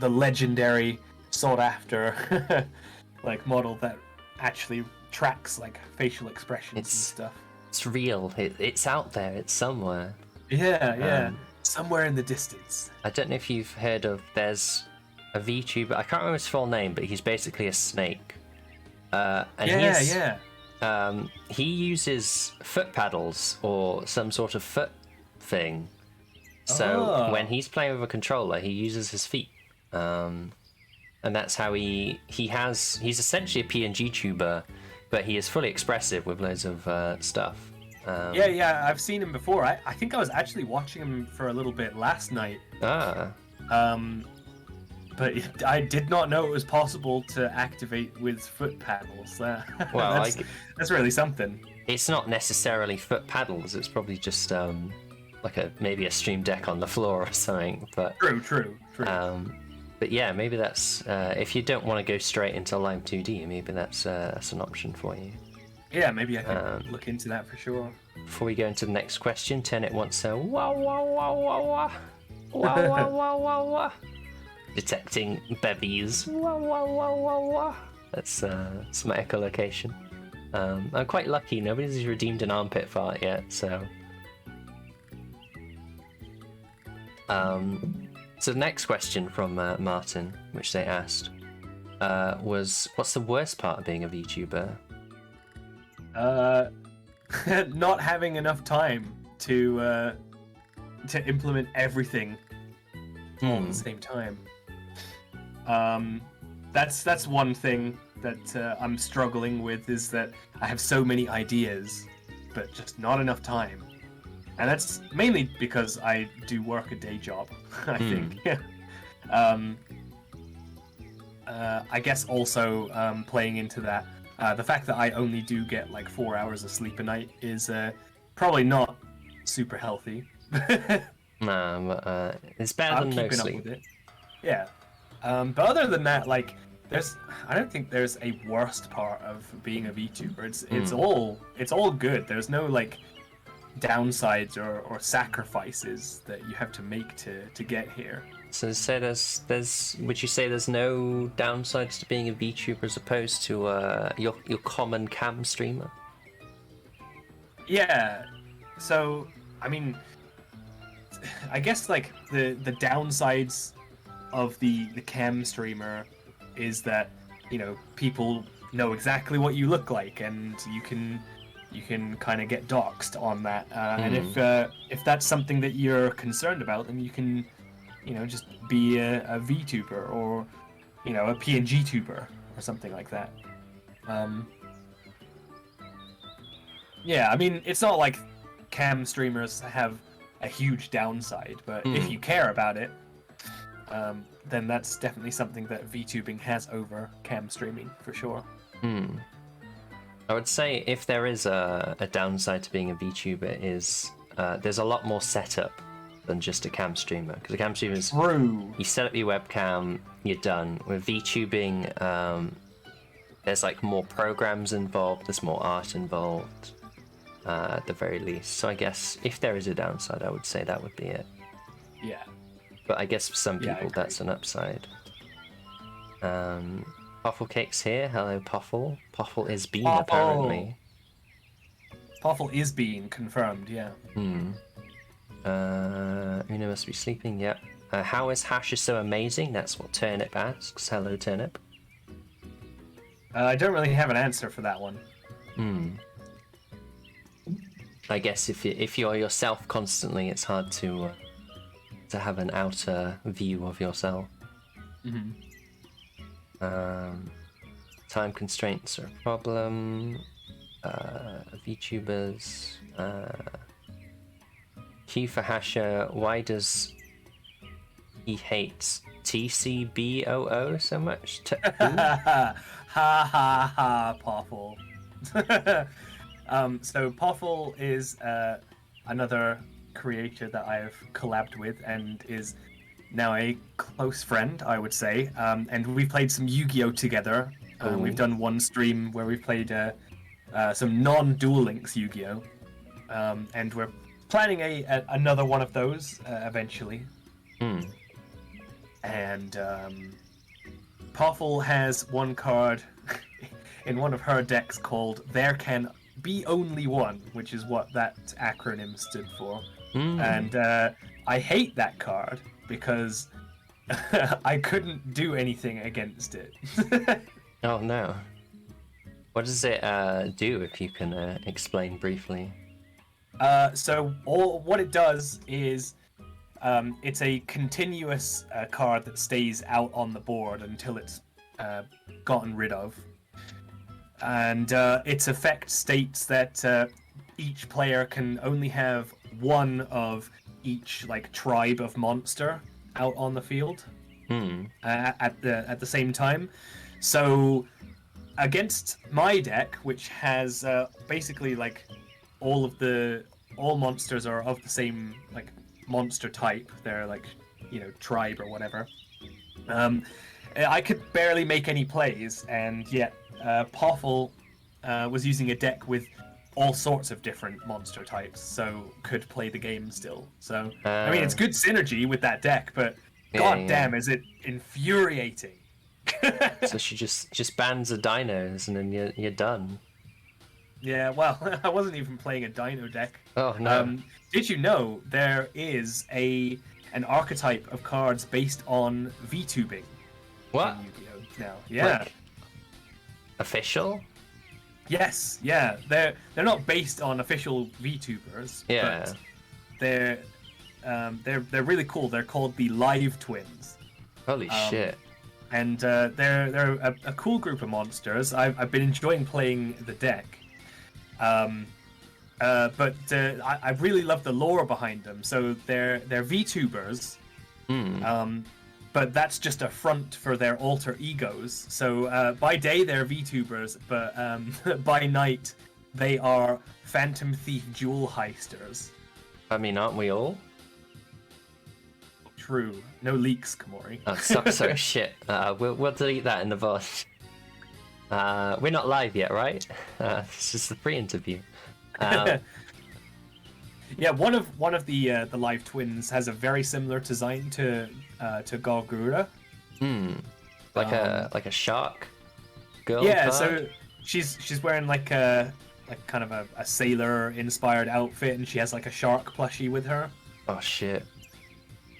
legendary sought after like model that actually tracks like facial expressions and stuff. It's real. It's out there. It's somewhere. Yeah. Somewhere in the distance. I don't know if you've heard of. There's a VTuber. I can't remember his full name, but he's basically a snake. He uses foot paddles or some sort of foot thing. So when he's playing with a controller, he uses his feet. And that's how he's essentially a PNG tuber, but he is fully expressive with loads of stuff. I've seen him before. I think I was actually watching him for a little bit last night. But I did not know it was possible to activate with foot paddles. Well, that's really something. It's not necessarily foot paddles. It's probably just like maybe a stream deck on the floor or something. But true. But yeah, maybe that's if you don't want to go straight into Live 2D, maybe that's an option for you. Yeah, maybe I can look into that for sure. Before we go into the next question, Tenet wants a wah wah wah wah wah wah wah wah wah wah. Detecting bevies. Wah wah wah wah wah. That's my echolocation. I'm quite lucky. Nobody's redeemed an armpit fart yet, so. So the next question from Martin, which they asked, was, "What's the worst part of being a VTuber?" Not having enough time to implement everything all at the same time. That's one thing that I'm struggling with, is that I have so many ideas, but just not enough time. And that's mainly because I do work a day job, I think. I guess also playing into that, the fact that I only do get like 4 hours of sleep a night is probably not super healthy. Nah, but it's better than no sleep. Up with it. Yeah. But other than that, like, I don't think there's a worst part of being a VTuber. It's all good. There's no like downsides or sacrifices that you have to make to get here. So say would you say there's no downsides to being a VTuber as opposed to your common cam streamer? Yeah. So I mean, I guess like the downsides of the cam streamer is that, you know, people know exactly what you look like, and you can kind of get doxxed on that. And if that's something that you're concerned about, then you can, you know, just be a VTuber or, you know, a PNG tuber or something like that. Yeah, I mean, it's not like cam streamers have a huge downside, but if you care about it, then that's definitely something that VTubing has over cam streaming for sure. I would say if there is a downside to being a VTuber is there's a lot more setup than just a cam streamer, because a cam streamer is you set up your webcam, you're done. With VTubing, there's like more programs involved, there's more art involved, at the very least. So I guess if there is a downside, I would say that would be it. Yeah. But I guess for some people that's an upside. Puffle Cake's here. Hello, Puffle. Puffle is bean, apparently. Puffle is bean, confirmed, yeah. Una must be sleeping, yep. How is Hash is so amazing? That's what Turnip asks. Hello, Turnip. I don't really have an answer for that one. I guess if you're yourself constantly, it's hard to have an outer view of yourself. Time constraints are a problem. VTubers. Q for Hasher. Why does he hate TCBOO so much? Ha ha ha, Poffle. So Poffle is another creator that I've collabed with and is now a close friend, I would say. And we've played some Yu-Gi-Oh together. We've done one stream where we've played some non-Duel Links Yu-Gi-Oh, and we're planning another one of those eventually. And Poffle has one card in one of her decks called "There Can Be Only One," which is what that acronym stood for. And I hate that card because I couldn't do anything against it. Oh no. What does it do, if you can explain briefly? So what it does is it's a continuous card that stays out on the board until it's gotten rid of. And its effect states that each player can only have one of each like tribe of monster out on the field at the same time. So against my deck, which has basically like all monsters are of the same like monster type. They're like, tribe or whatever. I could barely make any plays, and yet Poffle was using a deck with all sorts of different monster types, so could play the game still. So I mean, it's good synergy with that deck, but god damn, is it infuriating. So she just bans the dinos and then you're done. Yeah, well, I wasn't even playing a dino deck. Oh no. Did you know there is an archetype of cards based on VTubing? What? In Yu-Gi-Oh! Now, yeah. Like, official? Yes, yeah. They're not based on official VTubers. Yeah. But they're really cool. They're called the Live Twins. Holy shit. And they're a cool group of monsters. I've been enjoying playing the deck. But I really love the lore behind them. So they're VTubers, but that's just a front for their alter egos. So by day they're VTubers, but by night they are Phantom Thief jewel heisters. I mean, aren't we all? True. No leaks, Kamori. Oh, so shit. We'll delete that in the VOD. We're not live yet, right? This is the pre-interview. Yeah, one of the Live Twins has a very similar design to Gargura. Like a shark girl. Yeah, card? so she's wearing like kind of a sailor inspired outfit, and she has like a shark plushie with her. Oh shit!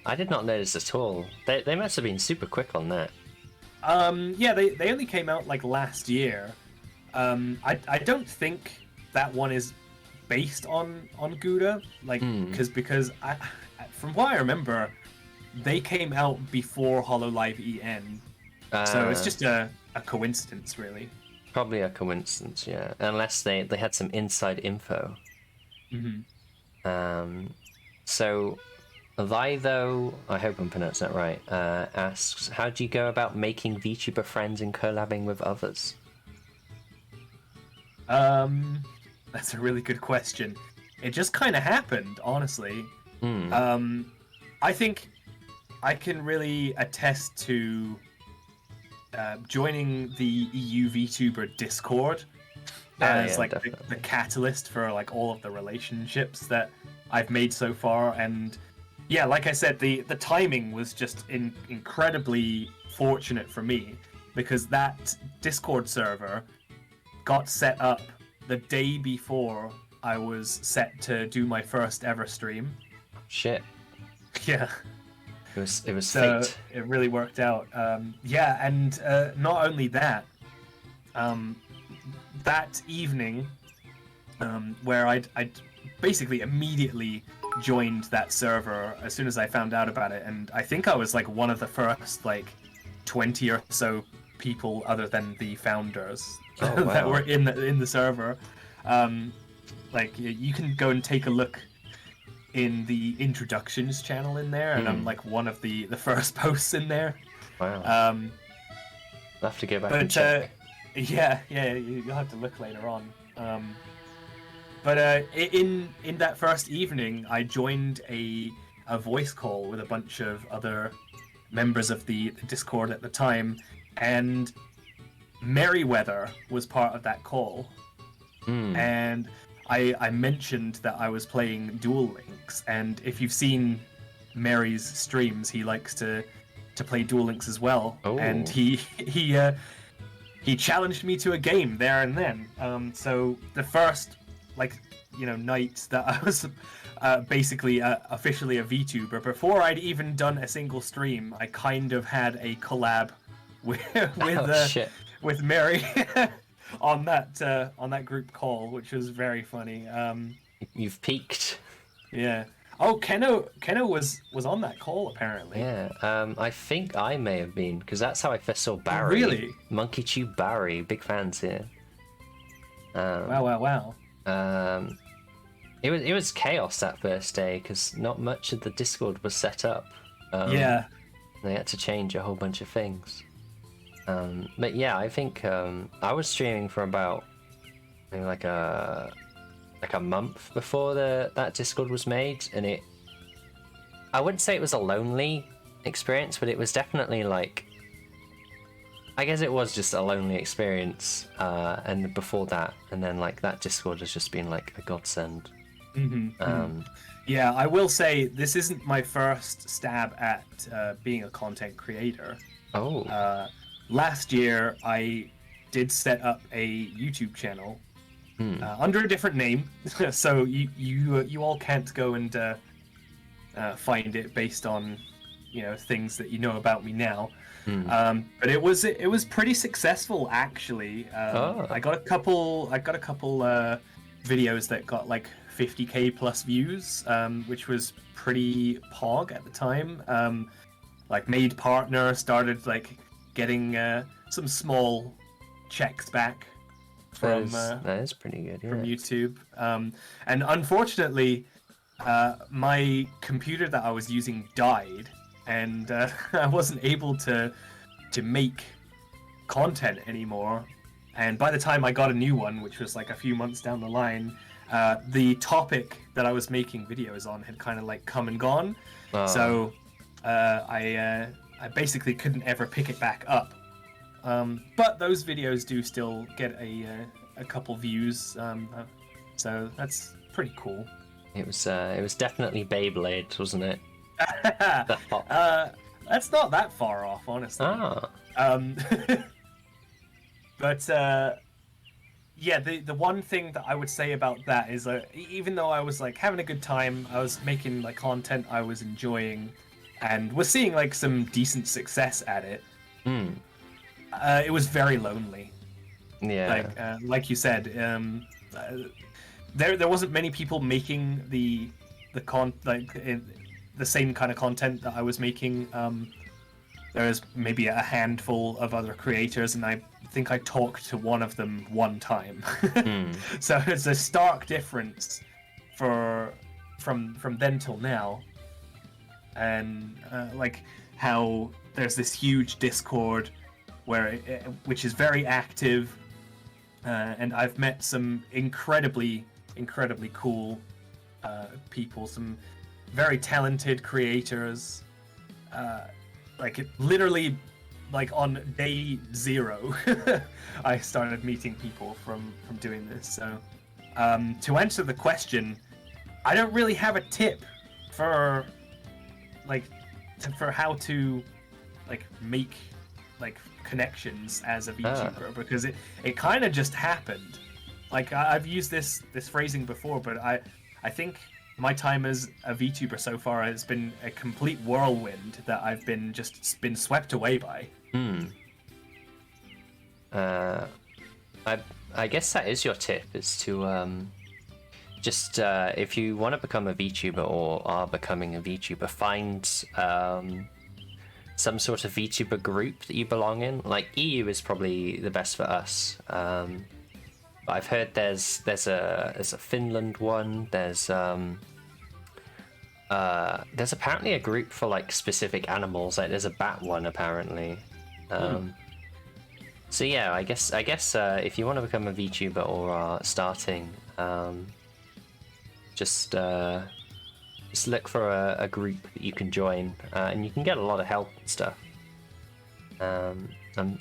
I did not notice at all. They must have been super quick on that. Yeah, they only came out like last year. I don't think that one is based on Gouda, like because from what I remember, they came out before HoloLive EN, so it's just a coincidence, really. Probably a coincidence, yeah. Unless they had some inside info. So, Litho, I hope I'm pronouncing that right, asks, how do you go about making VTuber friends and collabing with others? That's a really good question. It just kind of happened, honestly. I think I can really attest to joining the EU VTuber Discord as like the catalyst for like all of the relationships that I've made so far. And yeah, like I said, the timing was just incredibly fortunate for me, because that Discord server got set up the day before I was set to do my first ever stream. Shit. Yeah. It was so fate. It really worked out. Yeah, and not only that, that evening, where I'd basically immediately joined that server as soon as I found out about it, and I think I was like one of the first like 20 or so people other than the founders that were in the server. Like, you can go and take a look in the introductions channel in there, and I'm like one of the first posts in there. Wow. I'll have to go back and But check. yeah, you'll have to look later on. But in that first evening, I joined a voice call with a bunch of other members of the Discord at the time, and Merryweather was part of that call. And I mentioned that I was playing Duel Links, and if you've seen Mary's streams, he likes to play Duel Links as well. Oh. And he challenged me to a game there and then. So the first night that I was basically officially a VTuber, before I'd even done a single stream, I kind of had a collab with Mary on that group call, which was very funny. You've peaked. Yeah. Oh, Keno was on that call apparently. Yeah. I think I may have been, because that's how I first saw Barry. Really? MonkeyTube Barry, big fans here. Wow. It was chaos that first day because not much of the Discord was set up. Yeah. They had to change a whole bunch of things. But yeah, I think I was streaming for about maybe like a month before that Discord was made, and I wouldn't say it was a lonely experience, but it was definitely like, I guess it was just a lonely experience. And before that, and then like that Discord has just been like a godsend. Yeah, I will say this isn't my first stab at being a content creator. Oh. Last year, I did set up a YouTube channel under a different name, so you all can't go and find it based on things that you know about me now. But it was pretty successful actually. I got a couple videos that got like 50k plus views, which was pretty pog at the time. Like made partner, started like getting some small checks back from that is pretty good, from YouTube. And unfortunately, my computer that I was using died, and I wasn't able to make content anymore. And by the time I got a new one, which was like a few months down the line, the topic that I was making videos on had kind of like come and gone. So I basically couldn't ever pick it back up. But those videos do still get a couple views, so that's pretty cool. It was definitely Beyblade, wasn't it? That's not that far off, honestly. But yeah, the one thing that I would say about that is even though I was like having a good time, I was making like content I was enjoying, and was seeing like some decent success at it. It was very lonely. Yeah. Like you said, there wasn't many people making the same kind of content that I was making. There was maybe a handful of other creators, and I think I talked to one of them one time. So it's a stark difference from then till now. And like how there's this huge Discord which is very active, and I've met some incredibly cool people, some very talented creators. Like literally, like on day 0, I started meeting people from doing this. So to answer the question, I don't really have a tip for how to like make like connections as a VTuber, because it kind of just happened. Like I've used this phrasing before, but I think my time as a VTuber so far has been a complete whirlwind that I've been swept away by. I guess that is your tip, is to just if you want to become a VTuber or are becoming a VTuber, find some sort of VTuber group that you belong in. Like EU is probably the best for us. But I've heard there's a Finland one. There's There's apparently a group for like specific animals. Like there's a bat one apparently. So yeah, I guess if you want to become a VTuber or are starting, just look for a group that you can join, and you can get a lot of help and stuff. I'm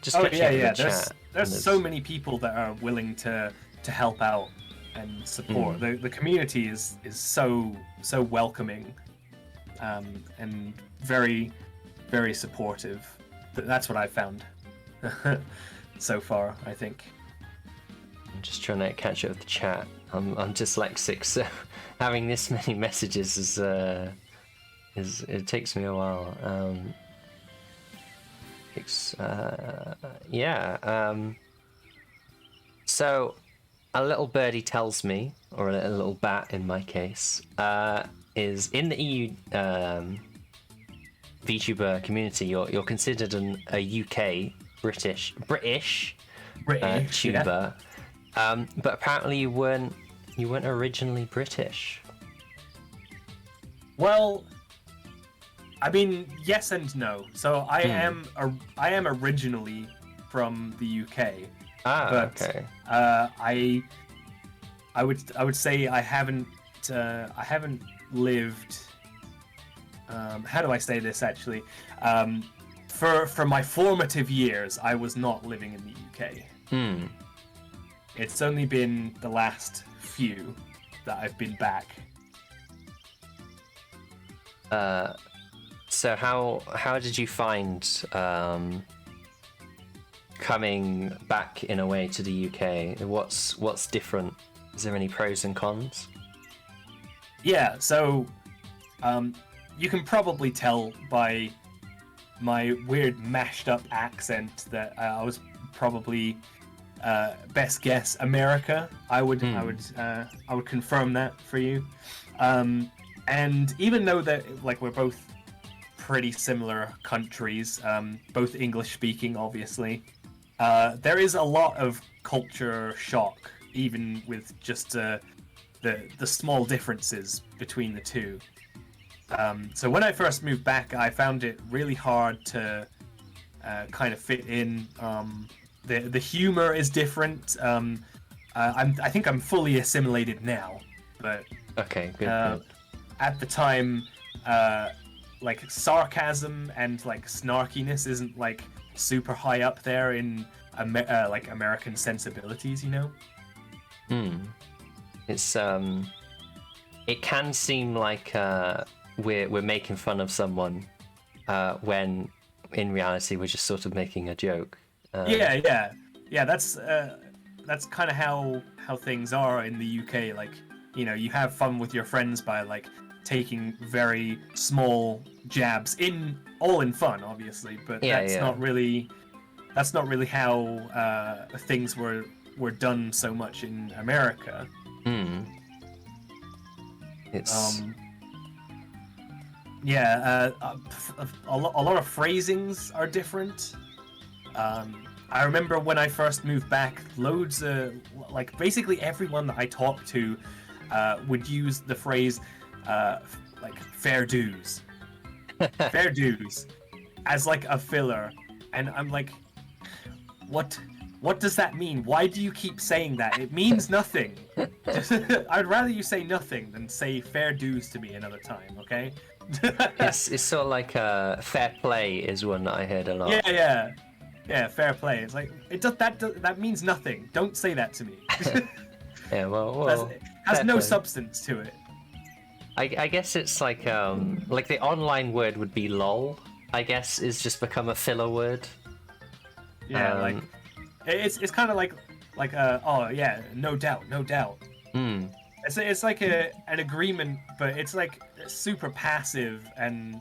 just catching up with the chat. There's so many people that are willing to help out and support. The community is so welcoming, and very, very supportive. That's what I've found so far, I think. I'm just trying to catch up with the chat. I'm dyslexic, so having this many messages is it takes me a while. So a little birdie tells me, or a little bat in my case, is in the EU VTuber community, you're considered a UK British tuber, but apparently you weren't originally British. Well, I mean, yes and no. So I am originally from the UK. Okay. I would say I haven't lived. How do I say this actually? For my formative years, I was not living in the UK. It's only been the last few that I've been back. So how did you find coming back in a way to the UK? What's different? Is there any pros and cons? Yeah, so you can probably tell by my weird mashed up accent that I was probably best guess America. I would confirm that for you. And even though that like we're both pretty similar countries, both English speaking, obviously, there is a lot of culture shock, even with just the small differences between the two. So when I first moved back, I found it really hard to kind of fit in. The humor is different. I think I'm fully assimilated now, but okay, good. At the time, like sarcasm and like snarkiness isn't like super high up there in like American sensibilities, you know? It's it can seem like we're making fun of someone when in reality we're just sort of making a joke. Yeah. That's kind of how things are in the UK. Like, you know, you have fun with your friends by like taking very small jabs all in fun, obviously, but that's not really how things were done so much in America. It's a lot of phrasings are different. I remember when I first moved back, loads of like basically everyone that I talked to would use the phrase like fair dues, fair dues, as like a filler, and I'm like, what does that mean? Why do you keep saying that? It means nothing. I'd rather you say nothing than say fair dues to me another time, okay? it's sort of like fair play is one that I heard a lot. Yeah, fair play. It's like that means nothing. Don't say that to me. Yeah, well, it has no substance to it. I guess it's like the online word would be lol. I guess is just become a filler word. Yeah, like it's kind of like oh yeah, no doubt. It's like an agreement, but it's like super passive, and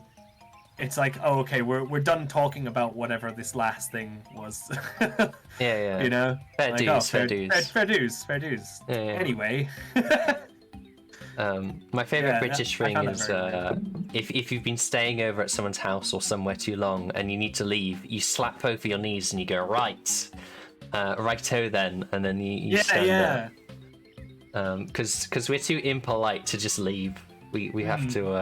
it's like, oh okay, we're done talking about whatever this last thing was. Yeah. You know, Fair dues. Fair dues. Yeah. Anyway. My favorite British thing is if you've been staying over at someone's house or somewhere too long and you need to leave, you slap both of your knees and you go righto then, and then you stand up. Because we're too impolite to just leave. we have to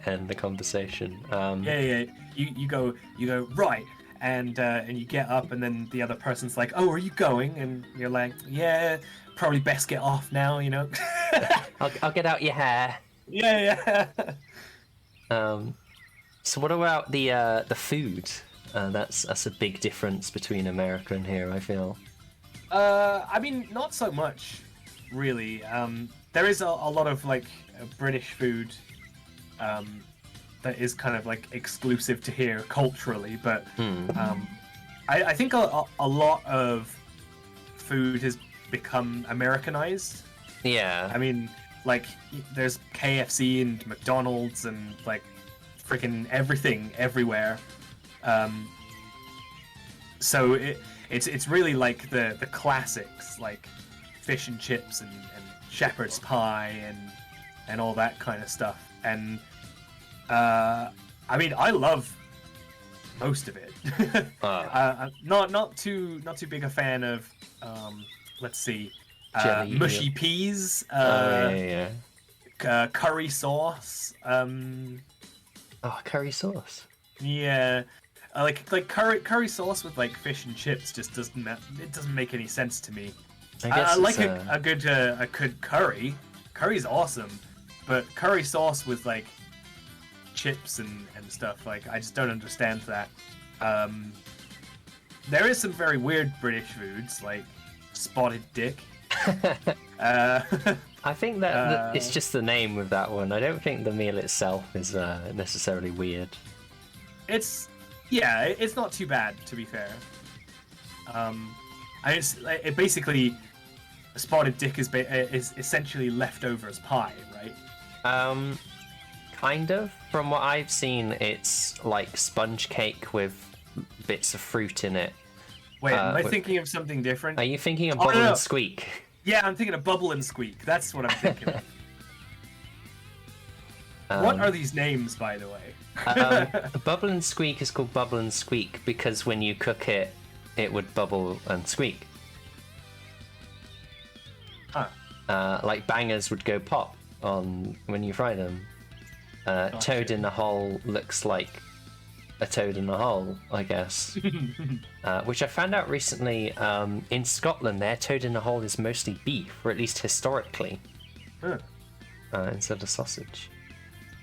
end the conversation. Yeah. You go right, and you get up, and then the other person's like, "Oh, are you going?" And you're like, "Yeah, probably best get off now," you know. I'll get out your hair. Yeah. So what about the food? That's a big difference between America and here, I feel. I mean, not so much, really. There is a lot of like British food that is kind of like exclusive to here culturally, but I think a lot of food has become Americanized. Yeah. I mean, like there's KFC and McDonald's and like freaking everything everywhere. So it's really like the classics, like fish and chips and shepherd's pie and all that kind of stuff. And I mean, I love most of it. Not too big a fan of let's see, mushy peas, curry sauce. Curry sauce. Yeah. Like curry sauce with like fish and chips just doesn't make any sense to me. I like a good curry. Curry's awesome, but curry sauce with like chips and stuff, like I just don't understand that. There is some very weird British foods like spotted dick. I think that it's just the name with that one. I don't think the meal itself is necessarily weird. It's not too bad, to be fair. It basically, spotted dick is essentially leftovers pie, right? Kind of. From what I've seen, it's like sponge cake with bits of fruit in it. Wait, am I thinking of something different? Are you thinking of Bubble and Squeak? Yeah, I'm thinking of Bubble and Squeak. That's what I'm thinking of. What are these names, by the way? Bubble and Squeak is called Bubble and Squeak because when you cook it, it would bubble and squeak. Huh. Like bangers would go pop on when you fry them. Gotcha. Toad in the hole looks like a toad in a hole, I guess. Which I found out recently. In Scotland, their toad in the hole is mostly beef, or at least historically, instead of sausage.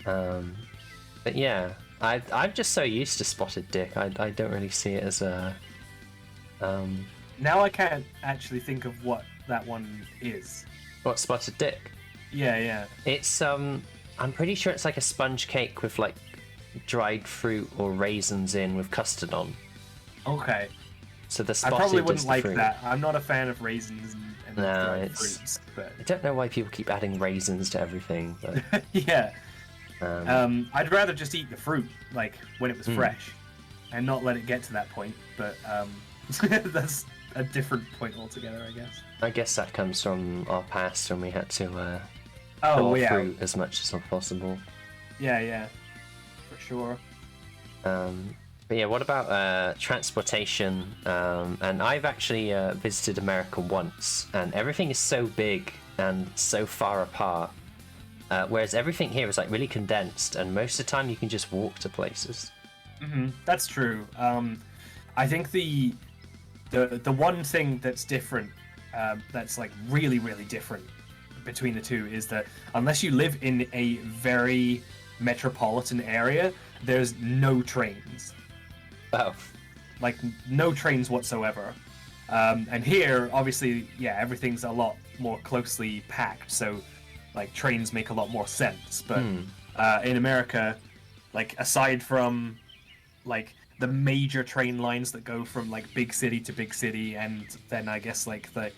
But yeah, I'm just so used to spotted dick. I don't really see it as a. Now I can't actually think of what that one is. What, spotted dick? Yeah. It's I'm pretty sure it's like a sponge cake with like dried fruit or raisins in with custard on. Okay. So the spotted I probably wouldn't is the like fruit. that. I'm not a fan of raisins and dried fruits. But... I don't know why people keep adding raisins to everything, but yeah. I'd rather just eat the fruit like when it was fresh, and not let it get to that point. But that's a different point altogether, I guess. I guess that comes from our past when we had to fruit as much as possible. Yeah, for sure. But yeah, what about transportation? And I've actually visited America once, and everything is so big and so far apart. Whereas everything here is like really condensed, and most of the time you can just walk to places. That's true. I think the one thing that's different, that's like really, really different between the two, is that unless you live in a very metropolitan area, there's no trains. Oh. Like no trains whatsoever. And here, obviously, yeah, everything's a lot more closely packed, so like trains make a lot more sense. But in America, like aside from like the major train lines that go from like big city to big city, and then I guess like the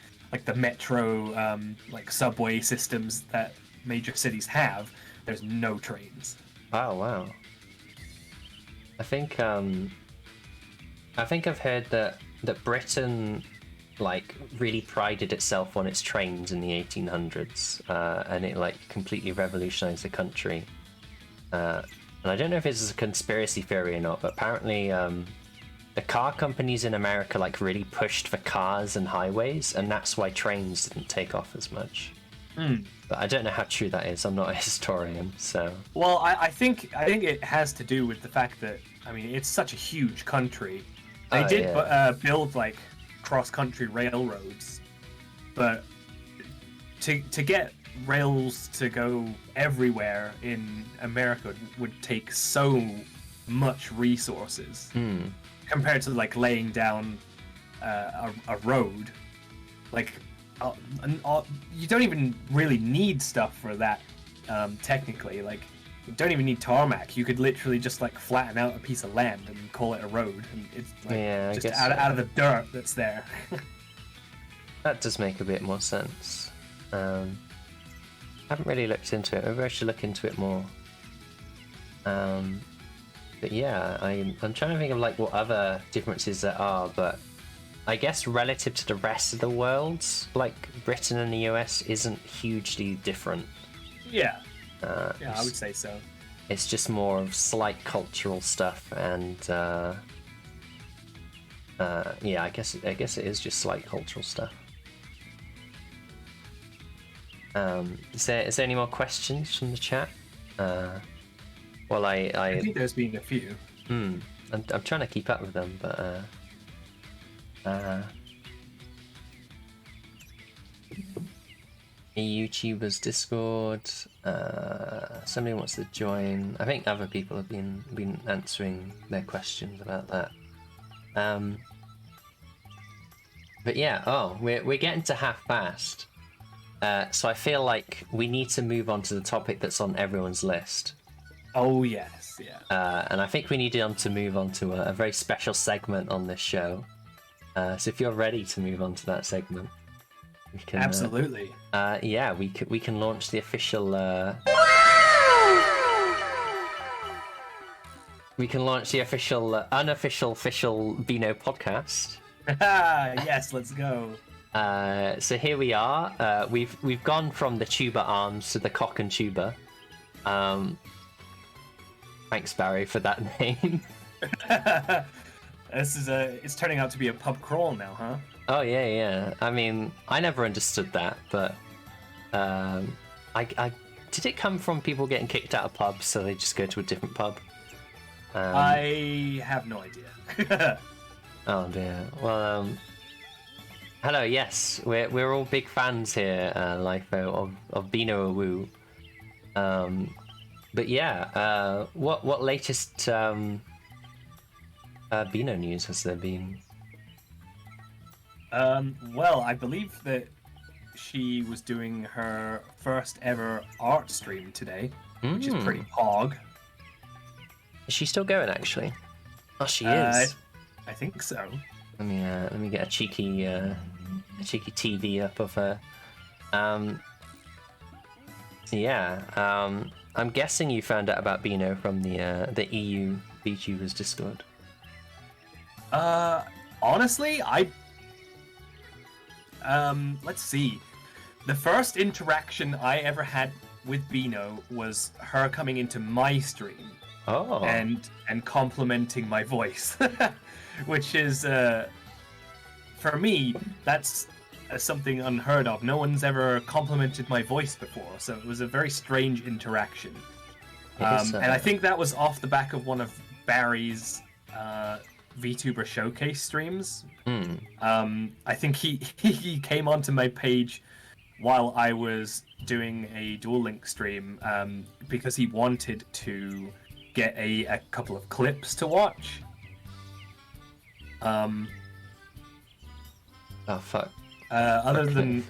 metro like subway systems that major cities have, there's no trains. Oh wow. I think I've heard that Britain like really prided itself on its trains in the 1800s, and it like completely revolutionized the country. And I don't know if this is a conspiracy theory or not, but apparently the car companies in America like really pushed for cars and highways, and that's why trains didn't take off as much. But I don't know how true that is. I'm not a historian, so. Well, I think it has to do with the fact that, I mean, it's such a huge country. They did build like cross-country railroads, but to get rails to go everywhere in America would take so much resources compared to like laying down a road. Like you don't even really need stuff for that technically. Like you don't even need tarmac. You could literally just like flatten out a piece of land and call it a road, and it's like just out of the dirt that's there. That does make a bit more sense. I haven't really looked into it. Maybe I should look into it more. But yeah, I'm trying to think of like what other differences there are, but I guess relative to the rest of the world, like Britain and the US isn't hugely different. Yeah. I would say so. It's just more of slight cultural stuff, and yeah, I guess it is just slight cultural stuff. Is there any more questions from the chat? Well, I think there's been a few. I'm trying to keep up with them, but YouTubers Discord. Somebody wants to join. I think other people have been answering their questions about that. But yeah, we're getting to half past. So I feel like we need to move on to the topic that's on everyone's list. Oh yes, yeah. And I think we need to move on to a very special segment on this show. So if you're ready to move on to that segment, we can. Absolutely. Yeah, we can launch the official. We can launch the official, unofficial Beano podcast. Yes, let's go. So here we are. We've gone from the tuba arms to the cock and tuba. Thanks, Barry, for that name. It's turning out to be a pub crawl now, huh? Oh yeah. I mean, I never understood that, but did it come from people getting kicked out of pubs, so they just go to a different pub? I have no idea. Oh dear. Well, hello. Yes, we're all big fans here, Lifo, of Beano Woo. But yeah, what latest Beano news has there been? Well, I believe that she was doing her first ever art stream today, which is pretty pog. Is she still going, actually? Oh, she is. I think so. Let me get a cheeky TV up of her. Yeah. I'm guessing you found out about Beano from the EU VTubers Discord. Honestly, let's see. The first interaction I ever had with Beano was her coming into my stream. Oh. And complimenting my voice, which is for me, that's something unheard of. No one's ever complimented my voice before, so it was a very strange interaction. And I think that was off the back of one of Barry's VTuber showcase streams. I think he came onto my page while I was doing a Duel Link stream because he wanted to get a couple of clips to watch. Oh fuck. Other than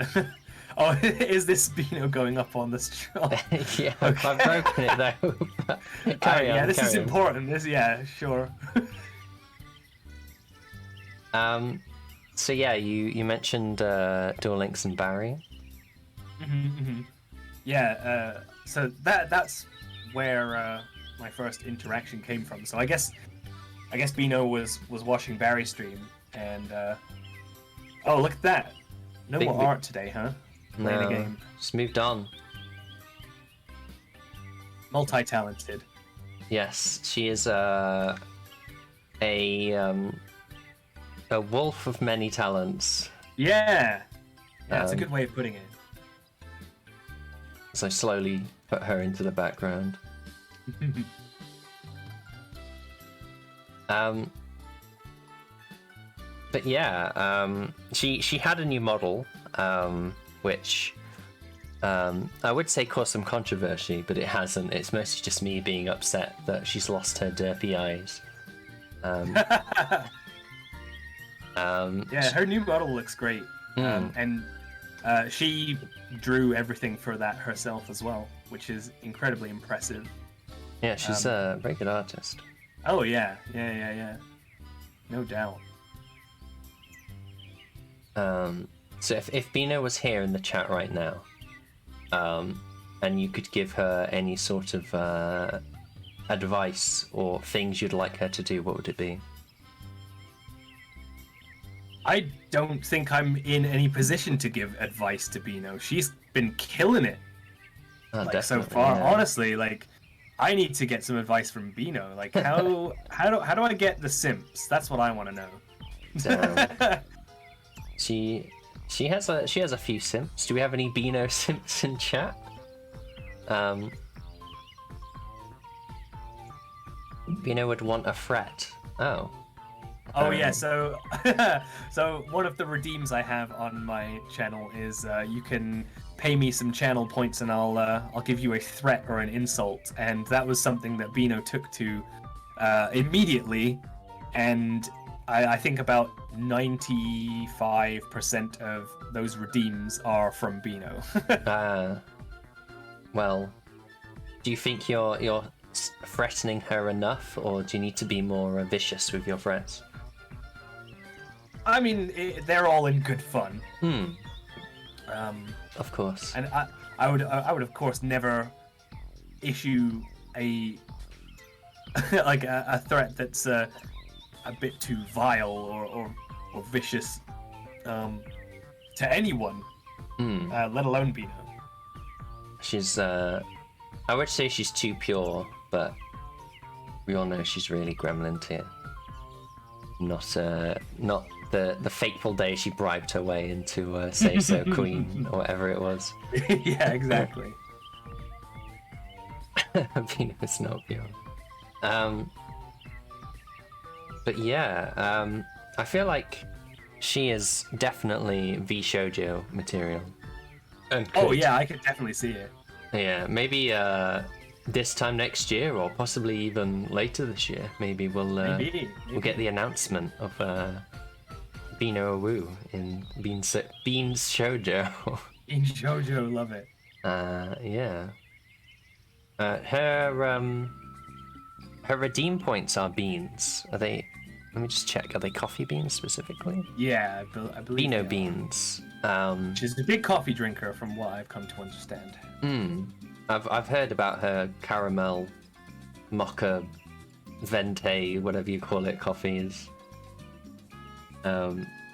oh, is this Beano going up on the straw? Yeah, okay. I've broken it though. Carry on, this is important. Yeah, sure. So yeah, you mentioned Duel Links and Barry. Yeah. So that's where my first interaction came from. So I guess Beano was watching Barry's stream, and oh, look at that! No more art today, huh? Playing a game. Just moved on. Multi-talented. Yes, she is a wolf of many talents. Yeah, that's a good way of putting it. So slowly put her into the background. But yeah, she had a new model, which I would say caused some controversy, but it hasn't. It's mostly just me being upset that she's lost her derpy eyes. Yeah, her new model looks great, and she drew everything for that herself as well, which is incredibly impressive. Yeah, she's a very good artist. Oh yeah, no doubt. So if Bino was here in the chat right now, and you could give her any sort of advice or things you'd like her to do, what would it be? I don't think I'm in any position to give advice to Bino. She's been killing it, so far. Yeah. Honestly, I need to get some advice from Bino. How do I get the simps? That's what I want to know. She has a few simps. Do we have any Bino simps in chat? Bino would want a fret. Oh. Oh yeah, so so one of the redeems I have on my channel is you can pay me some channel points and I'll give you a threat or an insult, and that was something that Bino took to immediately, and I think about 95% of those redeems are from Bino. Well, do you think you're threatening her enough, or do you need to be more vicious with your threats? I mean, they're all in good fun. Of course. And I would of course never issue a a threat that's a bit too vile or vicious to anyone, let alone Bino. She's I would say she's too pure, but we all know she's really gremlin tier. Not the fateful day she bribed her way into Say So Queen or whatever it was. Yeah, exactly. Venus not pure. But yeah, I feel like she is definitely V Shoujo material. And oh yeah, I could definitely see it. Yeah, maybe this time next year, or possibly even later this year. Maybe we'll get the announcement of Bino Awu in Beans Shoujo. Beans Shoujo, love it. Yeah. Her redeem points are beans. Are they? Let me just check. Are they coffee beans specifically? Yeah, I believe. Bino beans. She's a big coffee drinker, from what I've come to understand. I've heard about her caramel, mocha, venti, whatever you call it, coffees.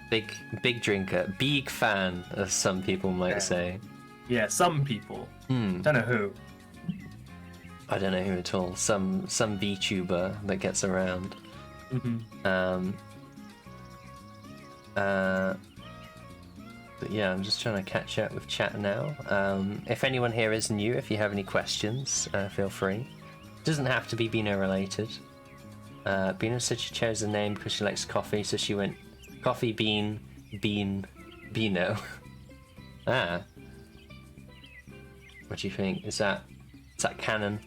Big drinker, big fan, as some people might say. Yeah, some people. Don't know who. I don't know who at all. Some VTuber that gets around. But yeah, I'm just trying to catch up with chat now. If anyone here is new, if you have any questions, feel free. It doesn't have to be Bino related. Bino said she chose the name because she likes coffee, so she went coffee bean Bino. Ah. What do you think? Is that canon?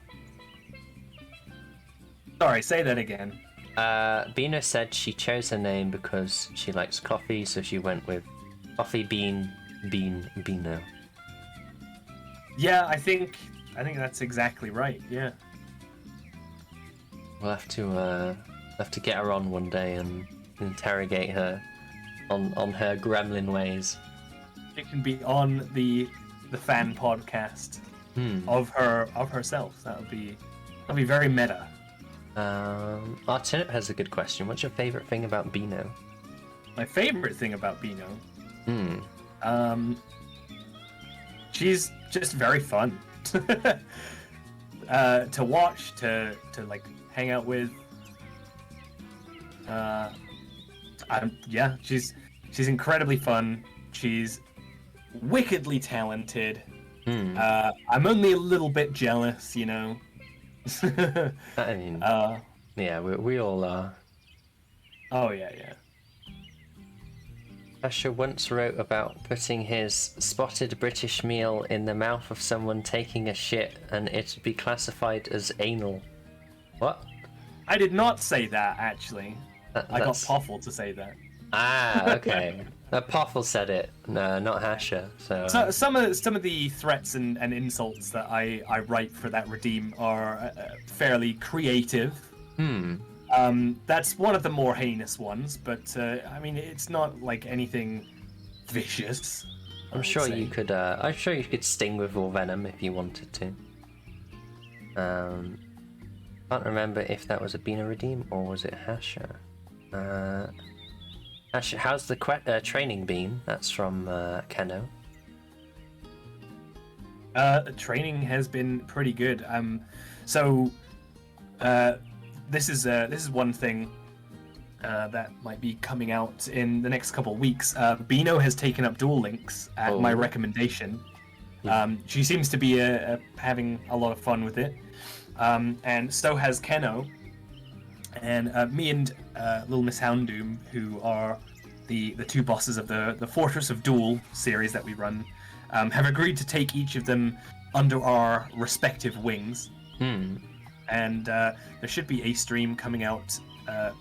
Sorry, say that again. Bino said she chose her name because she likes coffee, so she went with coffee bean Bino. Yeah, I think that's exactly right. Yeah. We'll have to get her on one day and interrogate her on her gremlin ways. It can be on the fan podcast of herself. That'll be very meta. Artinip has a good question. What's your favorite thing about Bino? My favorite thing about Bino? She's just very fun to watch, to like hang out with. She's incredibly fun. She's wickedly talented. Hmm. I'm only a little bit jealous, you know. I mean, uh, yeah, we all are. oh yeah, yeah. Asher once wrote about putting his spotted British meal in the mouth of someone taking a shit and it would be classified as anal. What? I did not say that actually. I got That's... Poffle to say that. Ah, okay. Poffle said it, no, not Hasher. So, So some of the threats and insults that I write for that redeem are fairly creative. That's one of the more heinous ones, but I mean it's not like anything vicious. I'm sure you could. I'm sure you could sting with raw venom if you wanted to. Can't remember if that was a Bina redeem or was it Hasher. Hasher, how's the training been? That's from Keno. The training has been pretty good. So this is one thing that might be coming out in the next couple of weeks. Bino has taken up Duel Links at my recommendation. She seems to be having a lot of fun with it, and so has Keno. And me and Little Miss Houndoom, who are the two bosses of the Fortress of Duel series that we run, have agreed to take each of them under our respective wings. And there should be a stream coming out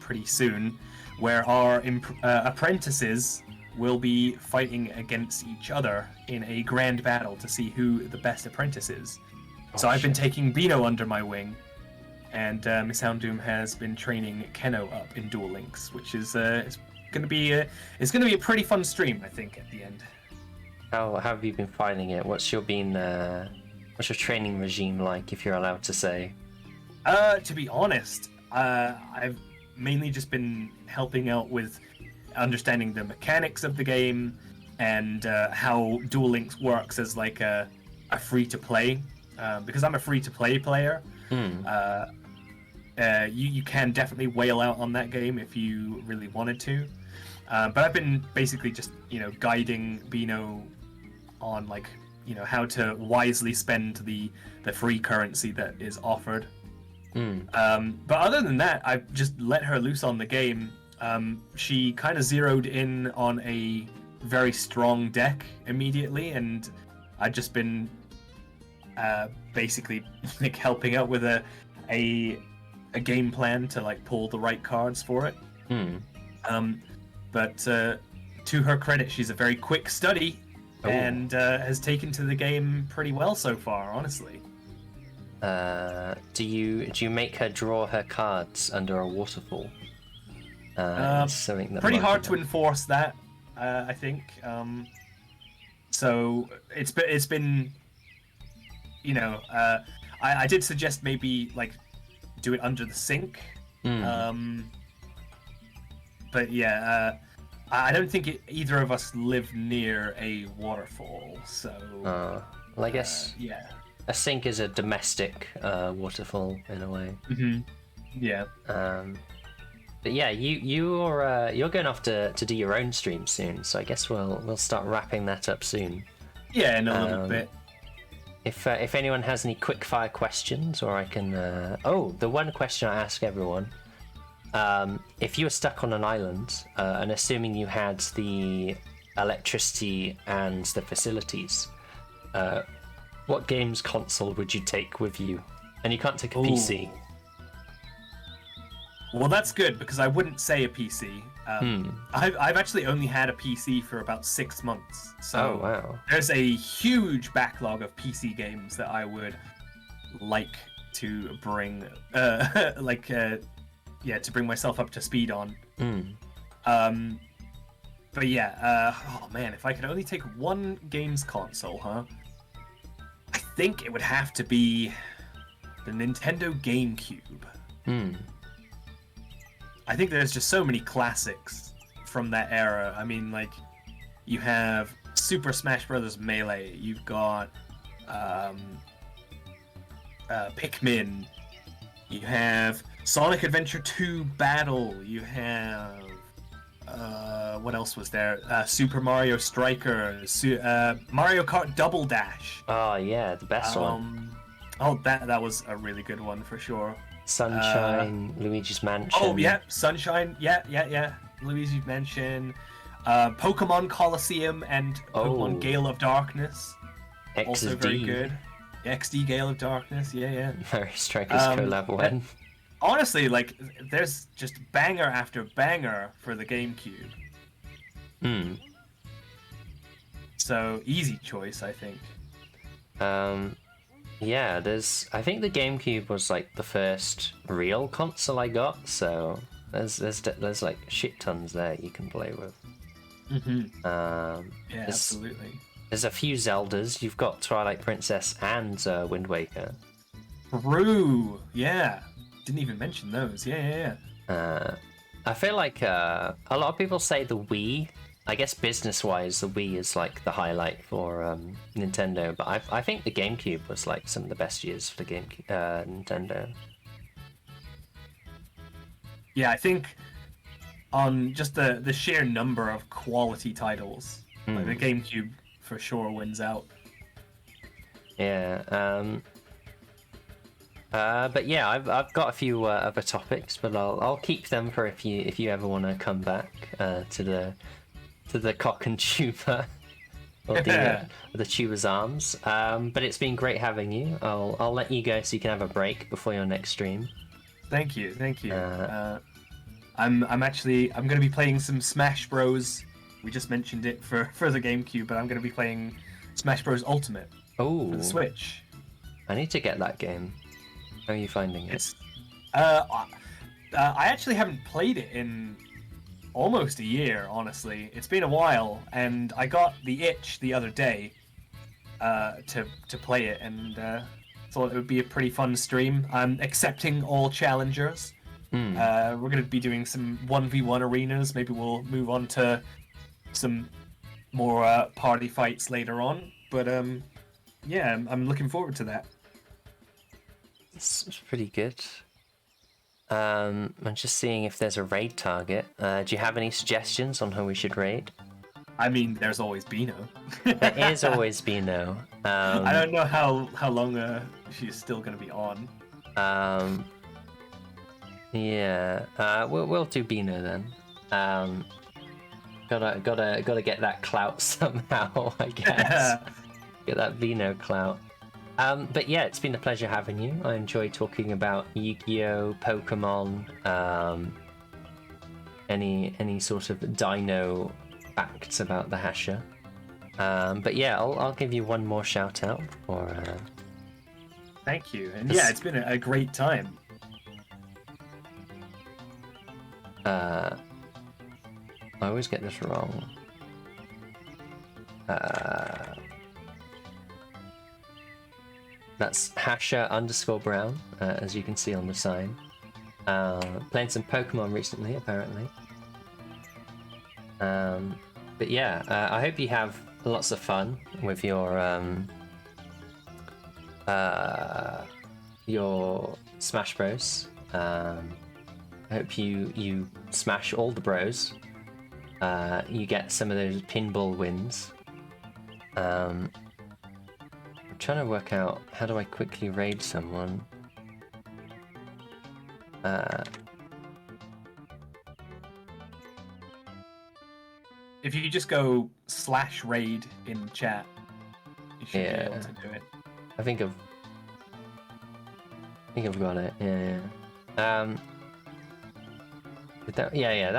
pretty soon where our apprentices will be fighting against each other in a grand battle to see who the best apprentice is. So I've been taking Bino under my wing, and Miss Houndoom has been training Keno up in Duel Links, which is it's gonna be a pretty fun stream, I think, at the end. How have you been finding it? What's your training regime like, if you're allowed to say? To be honest, I've mainly just been helping out with understanding the mechanics of the game and how Duel Links works as like a free-to-play. Because I'm a free-to-play player, you can definitely whale out on that game if you really wanted to. But I've been basically just, guiding Bino on, like, how to wisely spend the free currency that is offered. But other than that, I've just let her loose on the game. She kind of zeroed in on a very strong deck immediately, and I've just been basically like helping out with a game plan to like pull the right cards for it. But to her credit, she's a very quick study and has taken to the game pretty well so far, honestly. Do you make her draw her cards under a waterfall? Something that pretty hard to enforce that, I think. So it's been I did suggest maybe like do it under the sink. But yeah, I don't think either of us live near a waterfall, so. Well, I guess. Yeah. A sink is a domestic waterfall in a way. Yeah. But yeah, you're going off to do your own stream soon, so I guess we'll start wrapping that up soon. Yeah, in a little bit. If anyone has any quickfire questions, or I can. The one question I ask everyone: if you were stuck on an island, and assuming you had the electricity and the facilities, what games console would you take with you? And you can't take a PC. Well, that's good, because I wouldn't say a PC. I've actually only had a PC for about 6 months. So wow. There's a huge backlog of PC games that I would like to bring, to bring myself up to speed on. But yeah, oh man, if I could only take one games console, huh? I think it would have to be the Nintendo GameCube. I think there's just so many classics from that era. I mean, like, you have Super Smash Bros. Melee, you've got Pikmin, you have Sonic Adventure 2 Battle, you have What else was there? Super Mario Striker, Mario Kart Double Dash. Oh yeah, the best one. Oh, that was a really good one for sure. Sunshine, Luigi's Mansion. Oh yeah, Sunshine. Yeah. Luigi's Mansion, Pokemon Coliseum, and Pokemon Gale of Darkness. XD. Also very good. XD Gale of Darkness. Yeah. Mario Strikers collab one. Honestly, like, there's just banger after banger for the GameCube. So easy choice, I think. Yeah, I think the GameCube was like the first real console I got, so there's like shit tons there you can play with. Yeah, absolutely. There's a few Zeldas. You've got Twilight Princess and Wind Waker. True. Yeah. Didn't even mention those. Yeah. I feel like a lot of people say the Wii. I guess business-wise, the Wii is like the highlight for Nintendo, but I think the GameCube was like some of the best years for the Nintendo. Yeah, I think on just the sheer number of quality titles, like the GameCube for sure wins out. Yeah. But yeah, I've got a few other topics, but I'll keep them for if you ever want to come back to the cock and tuber or the tuber's arms. But it's been great having you. I'll let you go so you can have a break before your next stream. Thank you. I'm going to be playing some Smash Bros. We just mentioned it for the GameCube, but I'm going to be playing Smash Bros. Ultimate for the Switch. I need to get that game. How are you finding it? I actually haven't played it in almost a year, honestly. It's been a while, and I got the itch the other day to play it, and thought it would be a pretty fun stream. I'm accepting all challengers. We're going to be doing some 1v1 arenas. Maybe we'll move on to some more party fights later on. But yeah, I'm looking forward to that. It's pretty good. I'm just seeing if there's a raid target. Do you have any suggestions on who we should raid? I mean, there's always Bino. There is always Bino. I don't know how long she's still going to be on. Yeah. We'll do Bino then. Gotta get that clout somehow, I guess. Get that Bino clout. But yeah, it's been a pleasure having you. I enjoy talking about Yu-Gi-Oh, Pokemon, any sort of dino facts about the Hasher. But yeah, I'll give you one more shout out for. Thank you, and yeah, it's been a great time. I always get this wrong. That's Hasher_Brown, as you can see on the sign. Playing some Pokemon recently, apparently. But yeah, I hope you have lots of fun with your Smash Bros. I hope you smash all the bros. You get some of those pinball wins. I'm trying to work out how do I quickly raid someone. If you just go /raid in chat, you should be able to do it. I think I've got it. Yeah. I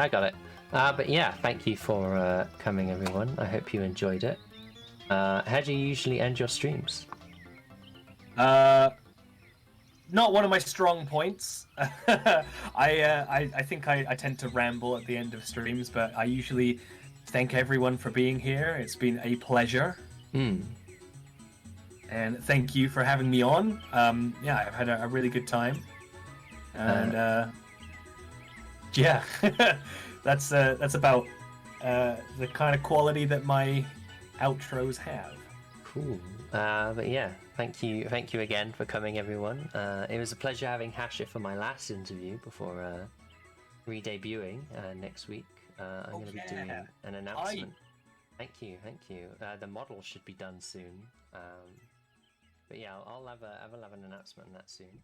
got it. But yeah, thank you for coming, everyone. I hope you enjoyed it. How do you usually end your streams? Not one of my strong points. I think I tend to ramble at the end of streams, but I usually thank everyone for being here. It's been a pleasure. And thank you for having me on. Yeah, I've had a really good time. And yeah, that's about the kind of quality that my outros have. Cool. But yeah, thank you again for coming, everyone. It was a pleasure having Hasher for my last interview before re-debuting next week. I'm going to be yeah. doing an announcement. Thank you, thank you. The model should be done soon. But yeah, I'll have an announcement on that soon.